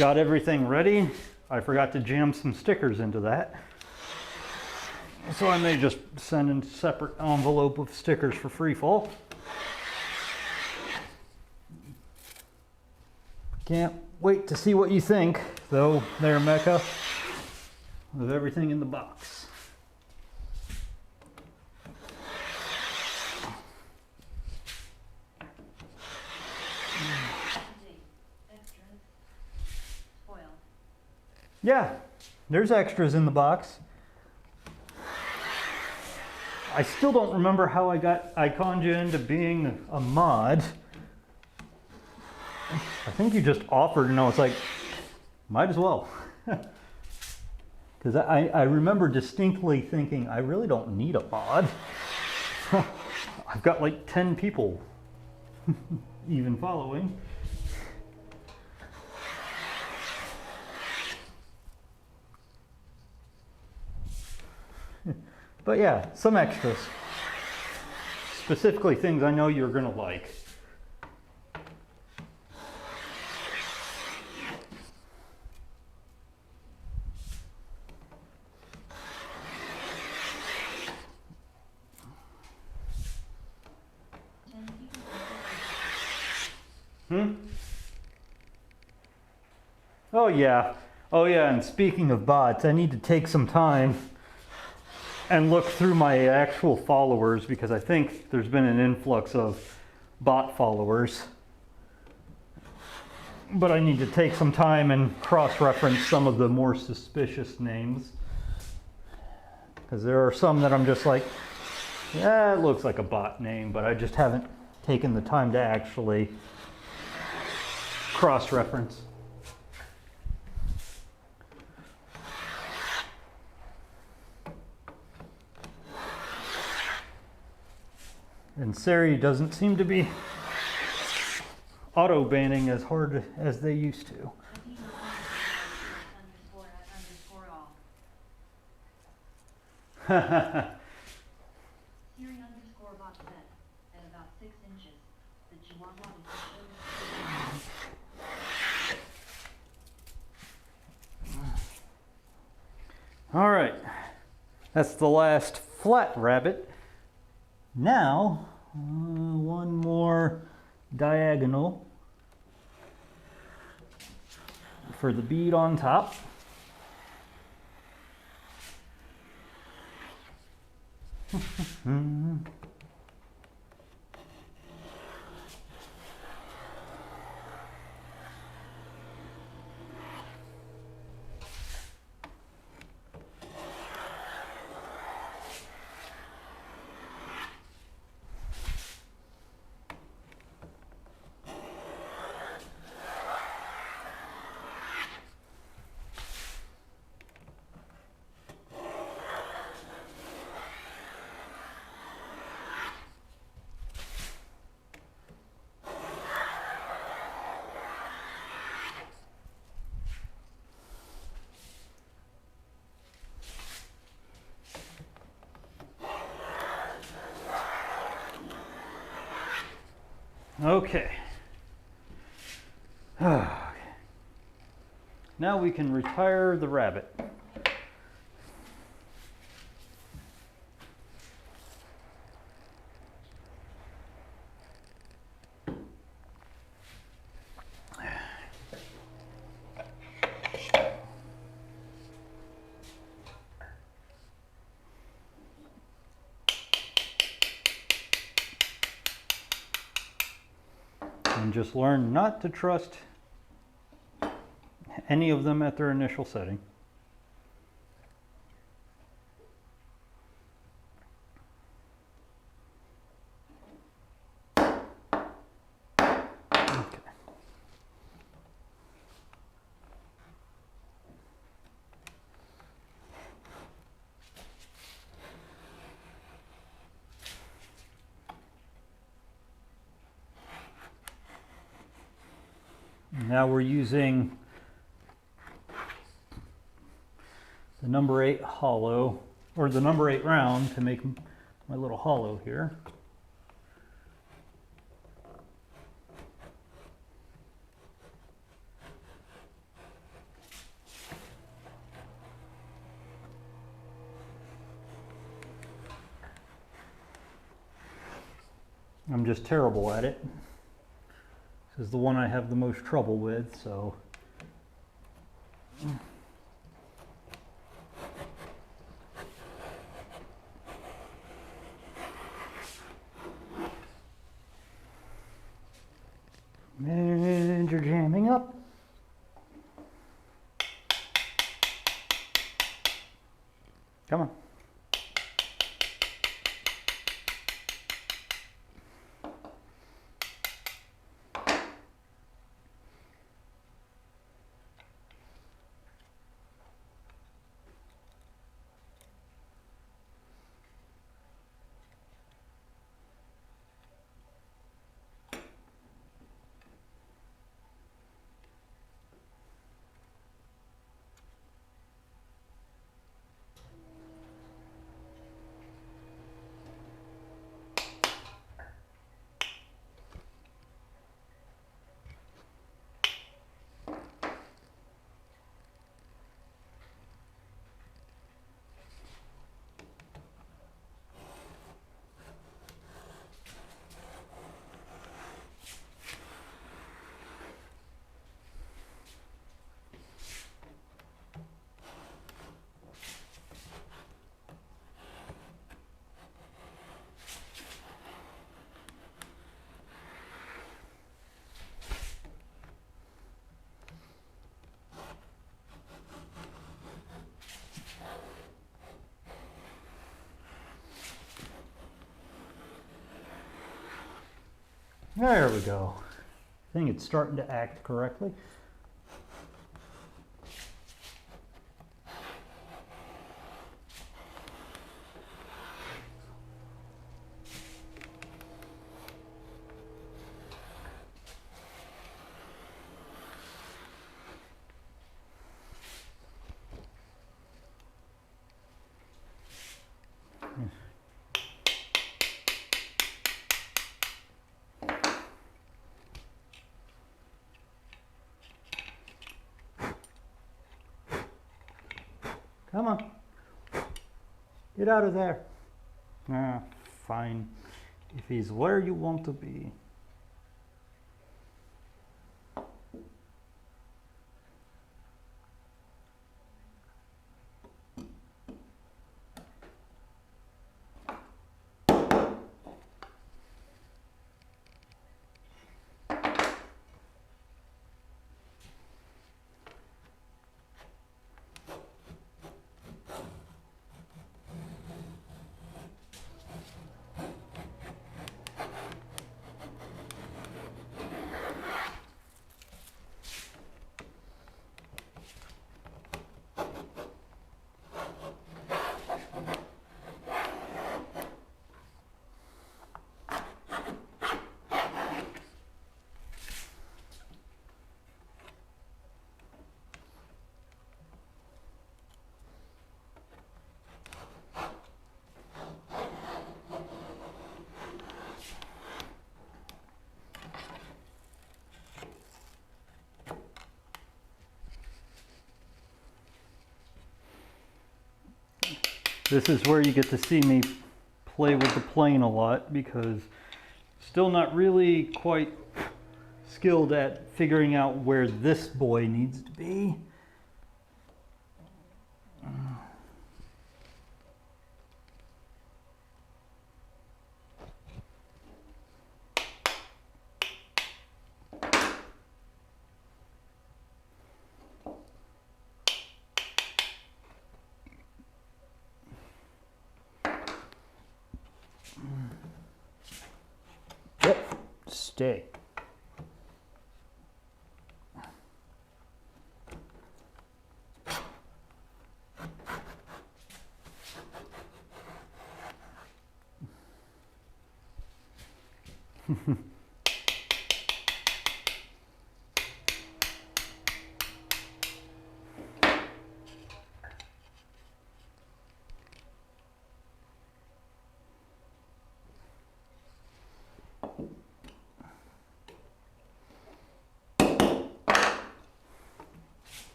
Speaker 1: got everything ready, I forgot to jam some stickers into that. So I may just send in a separate envelope of stickers for free fall. Can't wait to see what you think, though, there, Mecca, with everything in the box. Yeah, there's extras in the box. I still don't remember how I conned you into being a mod. I think you just offered, and I was like, might as well. Because I remember distinctly thinking, I really don't need a mod. I've got like 10 people even following. But yeah, some extras. Specifically things I know you're gonna like. Oh yeah. Oh yeah, and speaking of bots, I need to take some time and look through my actual followers because I think there's been an influx of bot followers. But I need to take some time and cross-reference some of the more suspicious names. Because there are some that I'm just like, yeah, it looks like a bot name, but I just haven't taken the time to actually cross-reference. And Siri doesn't seem to be auto banning as hard as they used to.
Speaker 2: Siri underscore bot set at about 6 inches. The Chihuahua is
Speaker 1: All right, that's the last flat rabbit. Now, one more diagonal for the bead on top. Okay. Now we can retire the rabbit. And just learn not to trust any of them at their initial setting. Okay. Now we're using the number 8 hollow, or the number 8 round, to make my little hollow here. I'm just terrible at it. This is the one I have the most trouble with, so. And you're jamming up. Come on. There we go. I think it's starting to act correctly. Come on. Get out of there. Ah, fine. If he's where you want to be. This is where you get to see me play with the plane a lot, because still not really quite skilled at figuring out where this boy needs to be. Yep, stay.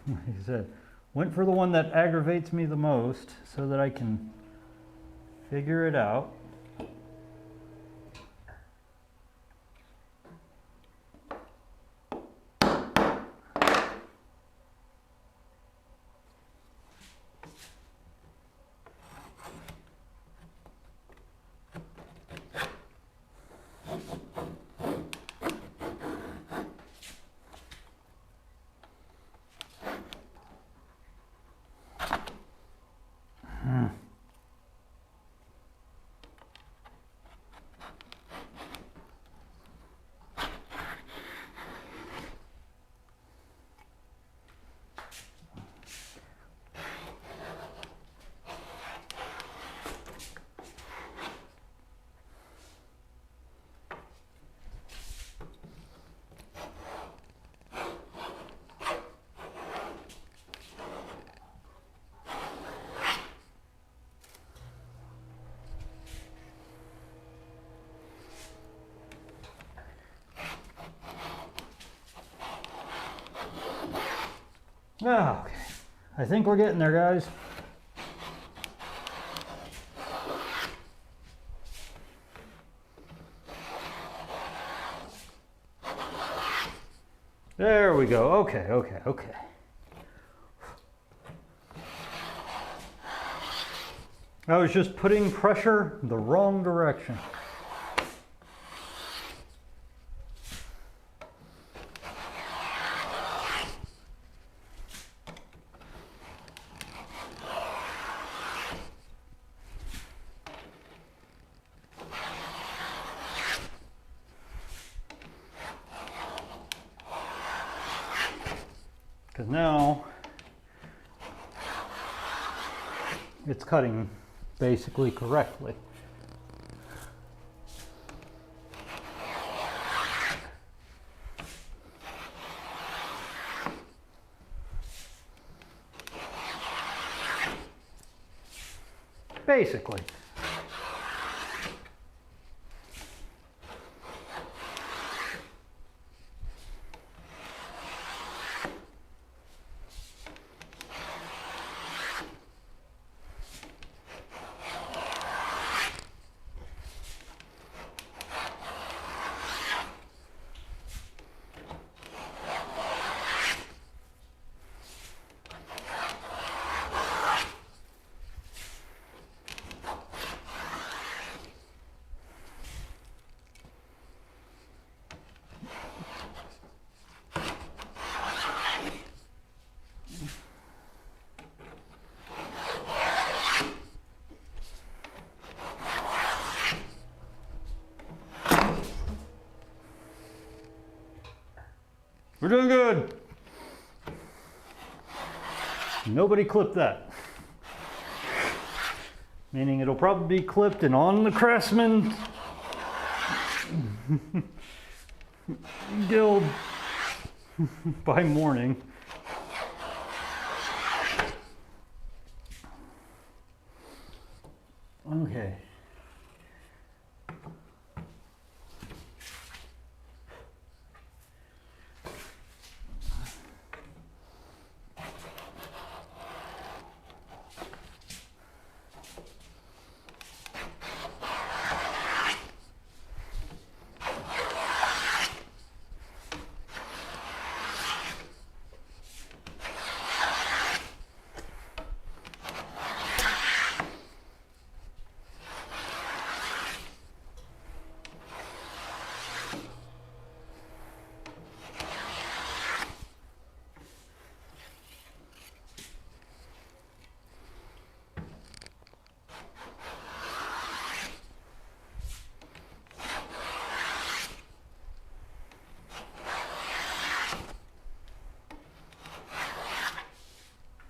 Speaker 1: Like I said, went for the one that aggravates me the most so that I can figure it out. Oh, okay. I think we're getting there, guys. There we go. Okay, okay, okay. I was just putting pressure the wrong direction. Because now it's cutting basically correctly. Basically. We're doing good. Nobody clipped that. Meaning it'll probably be clipped and on the Craftsman Gilled by morning. Okay.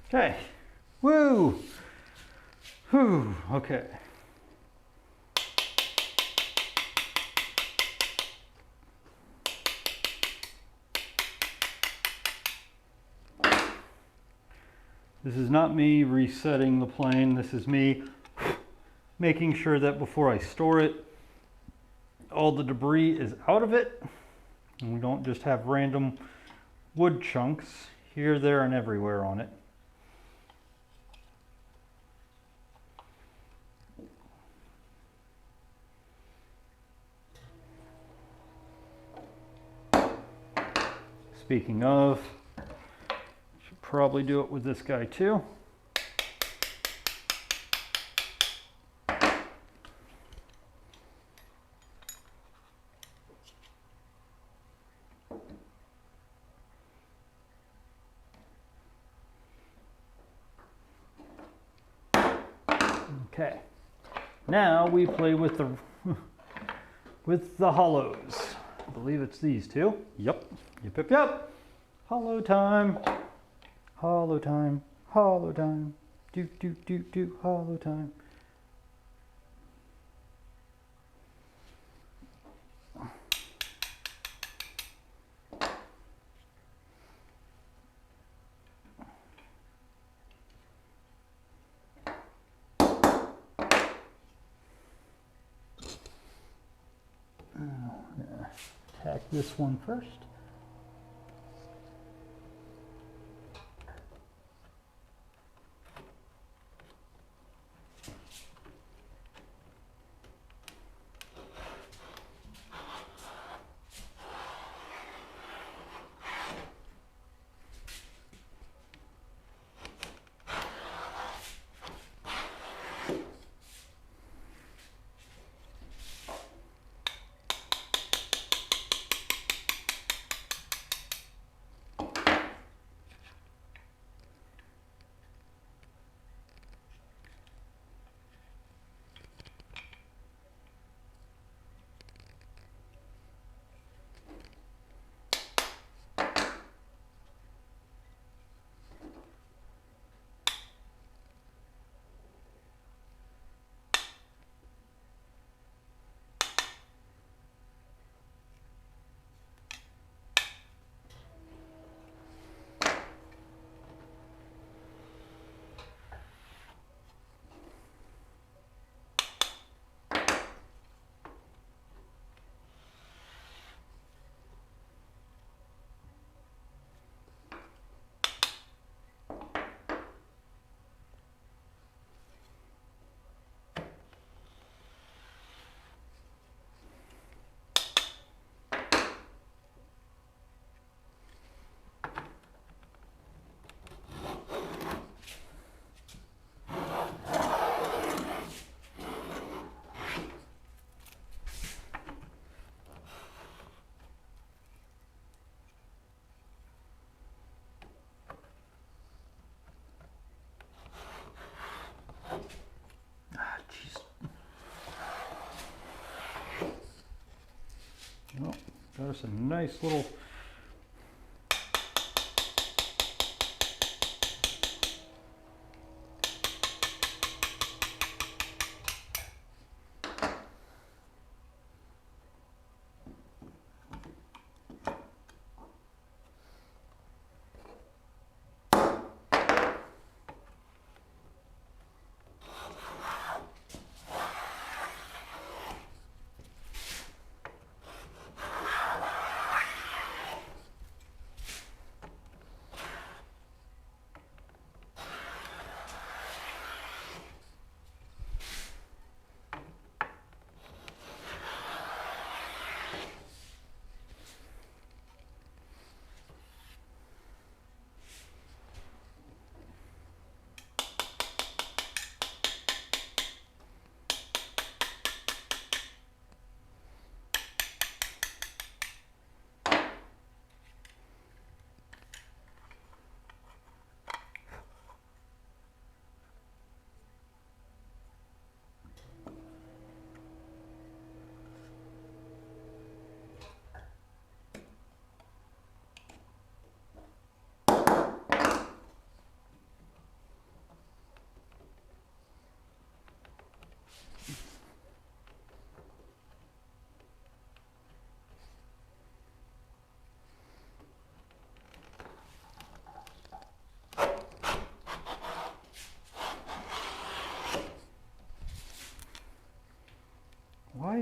Speaker 1: Okay. Woo! Whew. Okay. This is not me resetting the plane. This is me making sure that before I store it, all the debris is out of it. And we don't just have random wood chunks here, there, and everywhere on it. Speaking of, should probably do it with this guy too. Okay, now we play with the hollows. I believe it's these two. Yep, yep. Hollow time, hollow time, hollow time. Do, hollow time. Attack this one first. Well, got us a nice little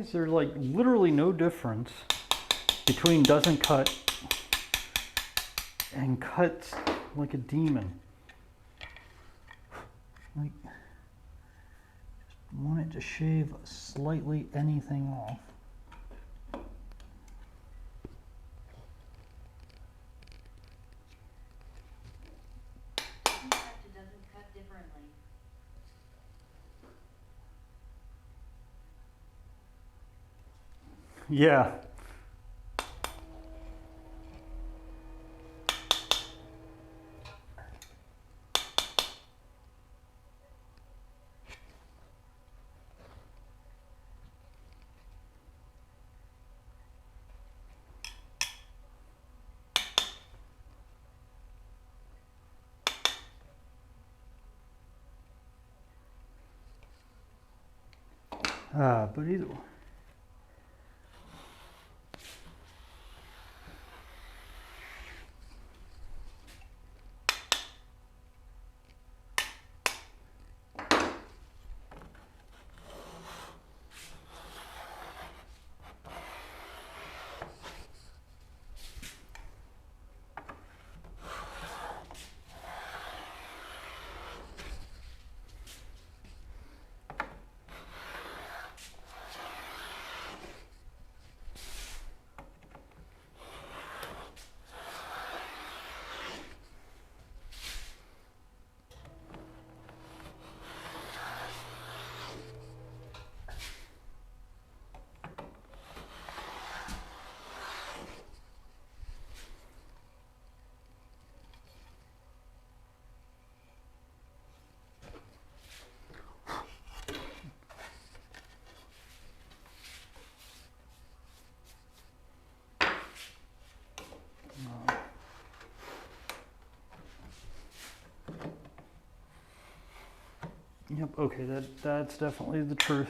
Speaker 1: is there like literally no difference between doesn't cut and cuts like a demon? Like, just want it to shave slightly anything off.
Speaker 2: Doesn't cut differently.
Speaker 1: Yeah. But either way. Yep, okay, that's definitely the truth.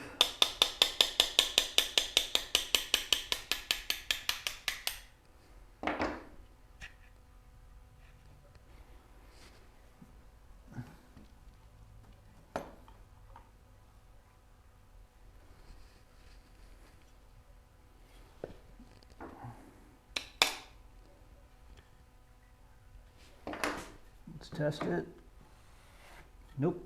Speaker 1: Let's test it. Nope.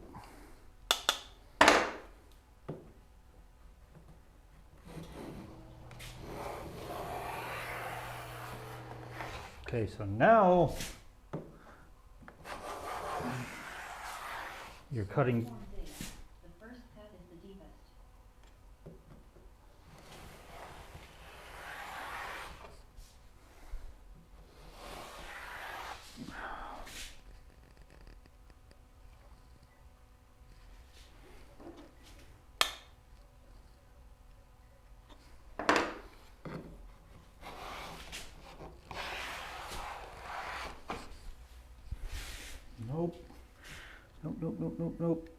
Speaker 1: Okay, so now you're cutting.
Speaker 2: One thing. The first cut is the deepest.
Speaker 1: Nope. Nope, nope, nope, nope, nope.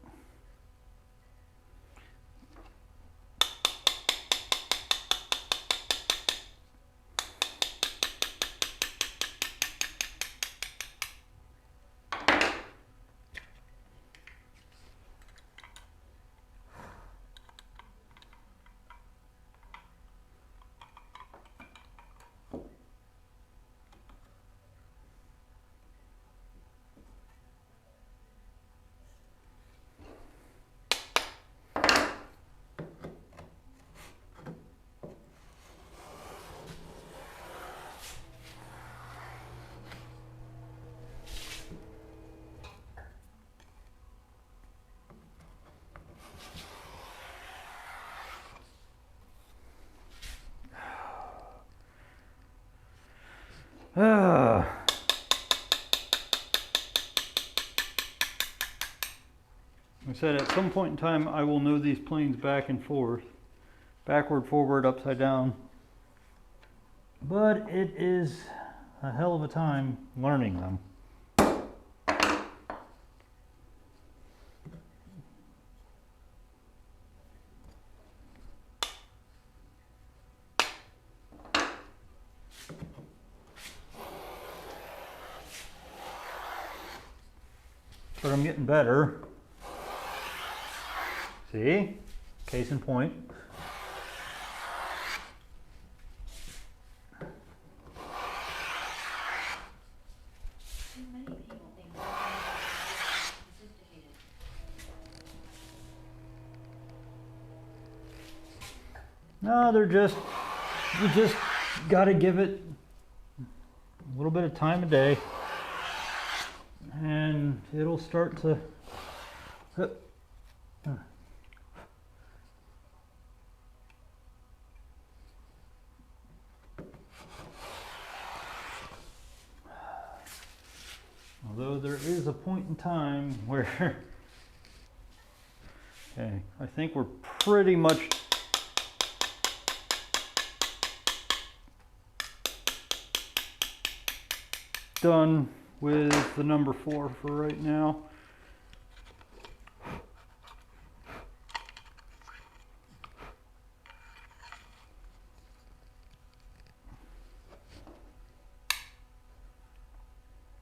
Speaker 1: Ah. I said at some point in time I will know these planes back and forth, backward, forward, upside down, but it is a hell of a time learning them. But I'm getting better. See? Case in point. No, you just got to give it a little bit of time a day, and it'll start to. Although there is a point in time where, okay, I think we're pretty much done with the number 4 for right now.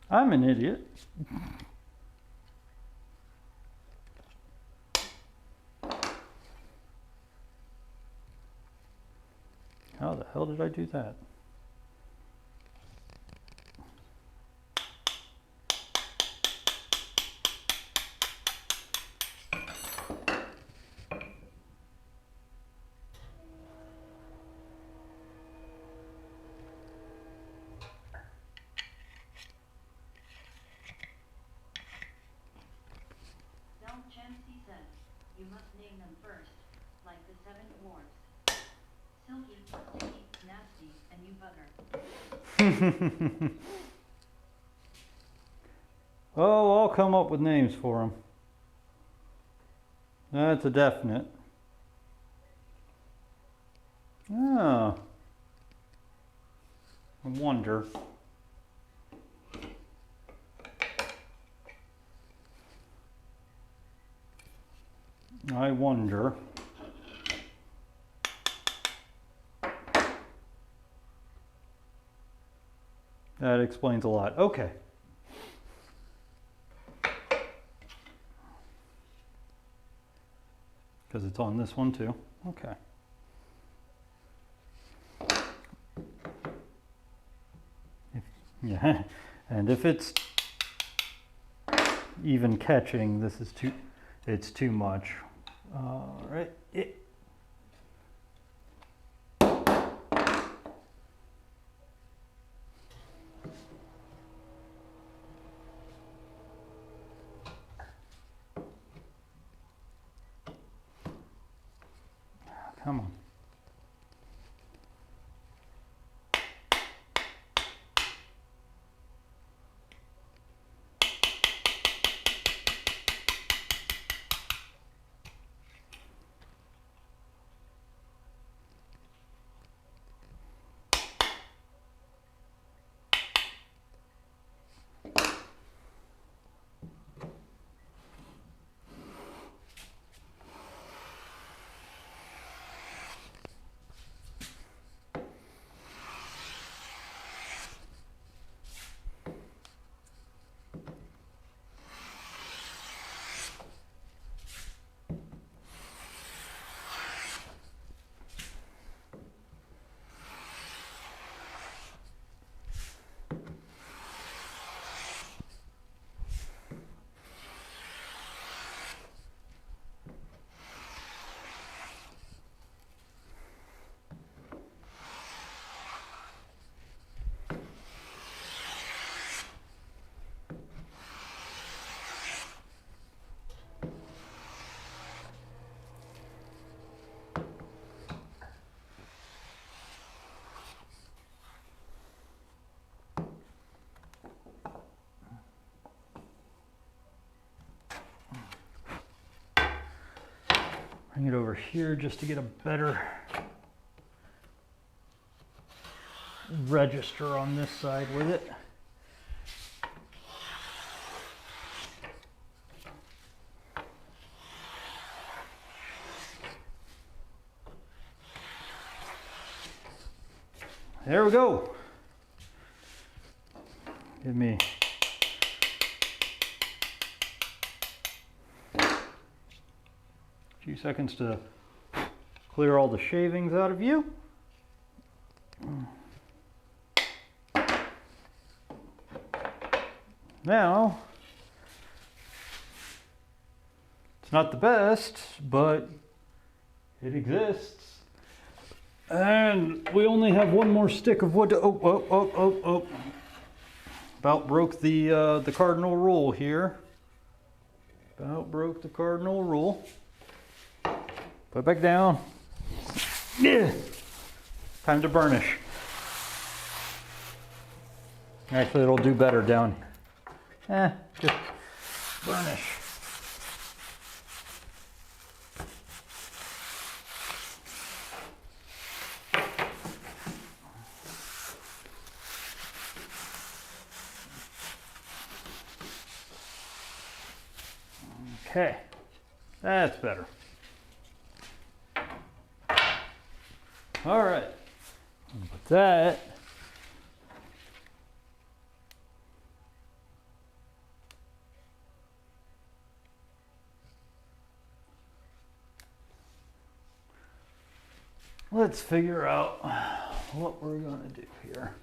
Speaker 1: I'm an idiot. How the hell did I do that?
Speaker 2: Champsy said, you must name them first, like the 7 dwarfs. Silky, sticky, nasty, and you bugger.
Speaker 1: Oh, I'll come up with names for them. That's a definite. Oh. I wonder. I wonder. That explains a lot. Okay. Because it's on this one too. Okay. Yeah, and if it's even catching, this is it's too much. All right. Come on. Bring it over here just to get a better register on this side with it. There we go. Give me few seconds to clear all the shavings out of you. Now, it's not the best, but it exists. And we only have one more stick of wood to, oh. About broke the cardinal rule here. About broke the cardinal rule. Put it back down. Yeah. Time to burnish. Actually, it'll do better down. Just burnish. Okay, that's better. All right, put that. Let's figure out what we're gonna do here.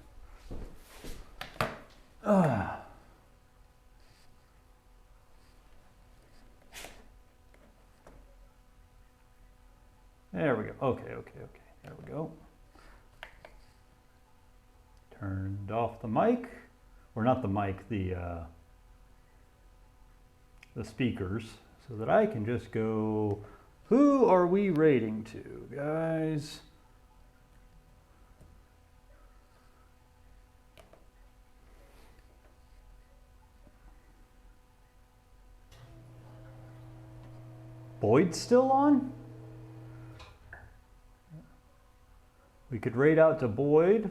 Speaker 1: There we go. Okay. There we go. Turned off the mic, or not the mic, the speakers, so that I can just go. Who are we rating to, guys? Boyd's still on? We could rate out to Boyd.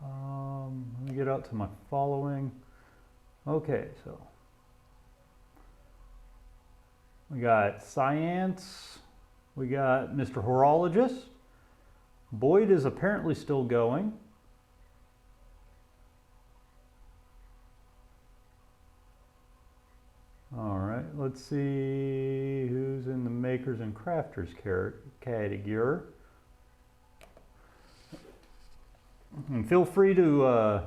Speaker 1: Let me get out to my following. Okay, so we got Science, we got Mr. Horologist. Boyd is apparently still going. All right, let's see who's in the makers and crafters category. And feel free to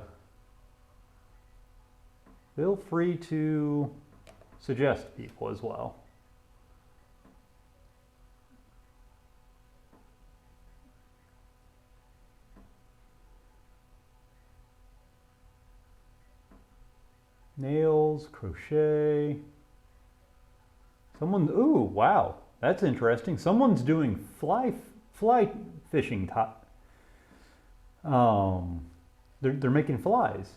Speaker 1: suggest people as well. Nails, crochet. Someone, ooh, wow, that's interesting. Someone's doing fly fishing. They're making flies.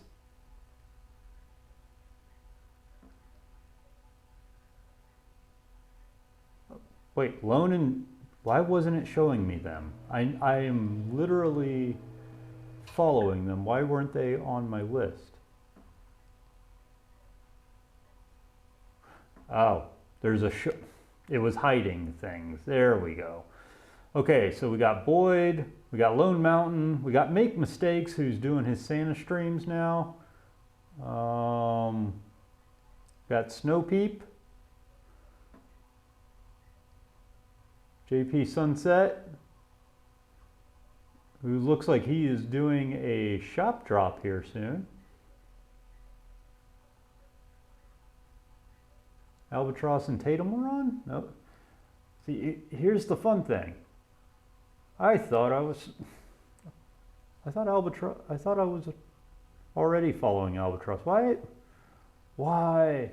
Speaker 1: Wait, Lone and why wasn't it showing me them? I am literally following them. Why weren't they on my list? Oh, there's a it was hiding things. There we go. Okay, so we got Boyd, we got Lone Mountain, we got Make Mistakes, who's doing his Santa streams now. Got Snow Peep, JP Sunset, who looks like he is doing a shop drop here soon. Albatross and Tatum were on? No. See, here's the fun thing. I thought I was already following Albatross. Why?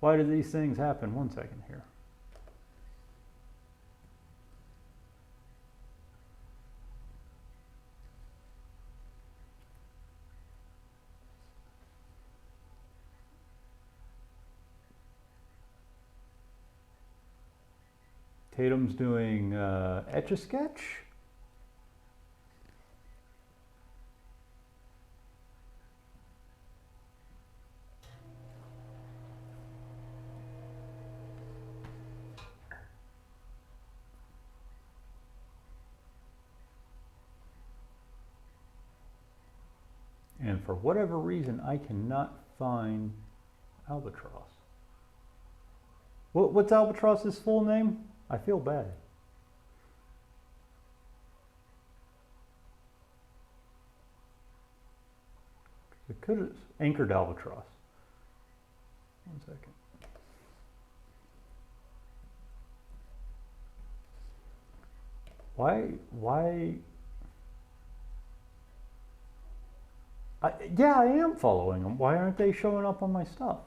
Speaker 1: Why do these things happen? One second here. Tatum's doing Etch-a-Sketch. And for whatever reason, I cannot find Albatross. What's Albatross's full name? I feel bad. It could have anchored Albatross. One second. Why? Yeah, I am following them. Why aren't they showing up on my stuff?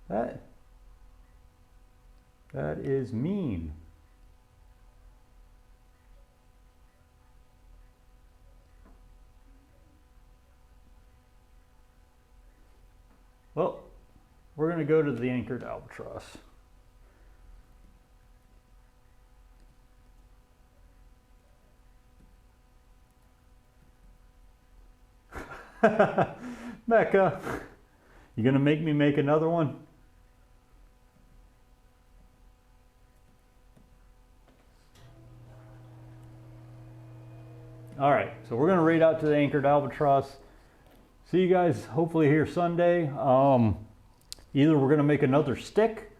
Speaker 1: That is mean. Well, we're going to go to the anchored albatross. Mecca, you going to make me make another one? All right, so we're going to raid out to the anchored albatross. See you guys hopefully here Sunday. Either we're going to make another stick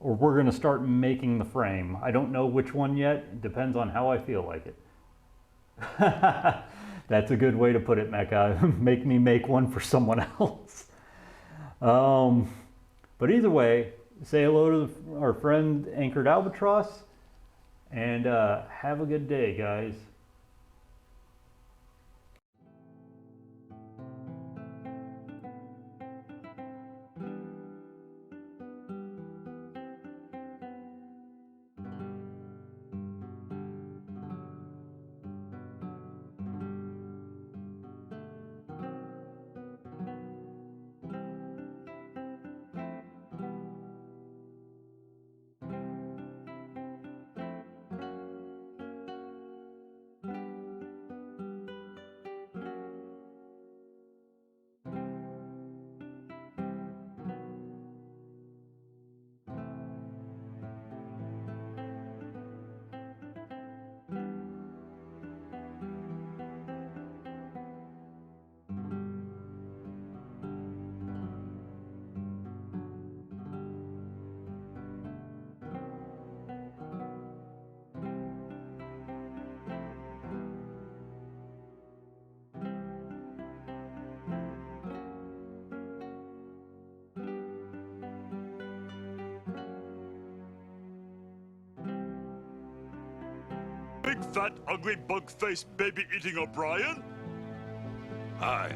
Speaker 1: or we're going to start making the frame. I don't know which one yet. It depends on how I feel like it. That's a good way to put it, Mecca. Make me make one for someone else. But either way, say hello to our friend Anchored Albatross and have a good day, guys.
Speaker 3: Big fat ugly bug-faced baby eating O'Brien? Hi,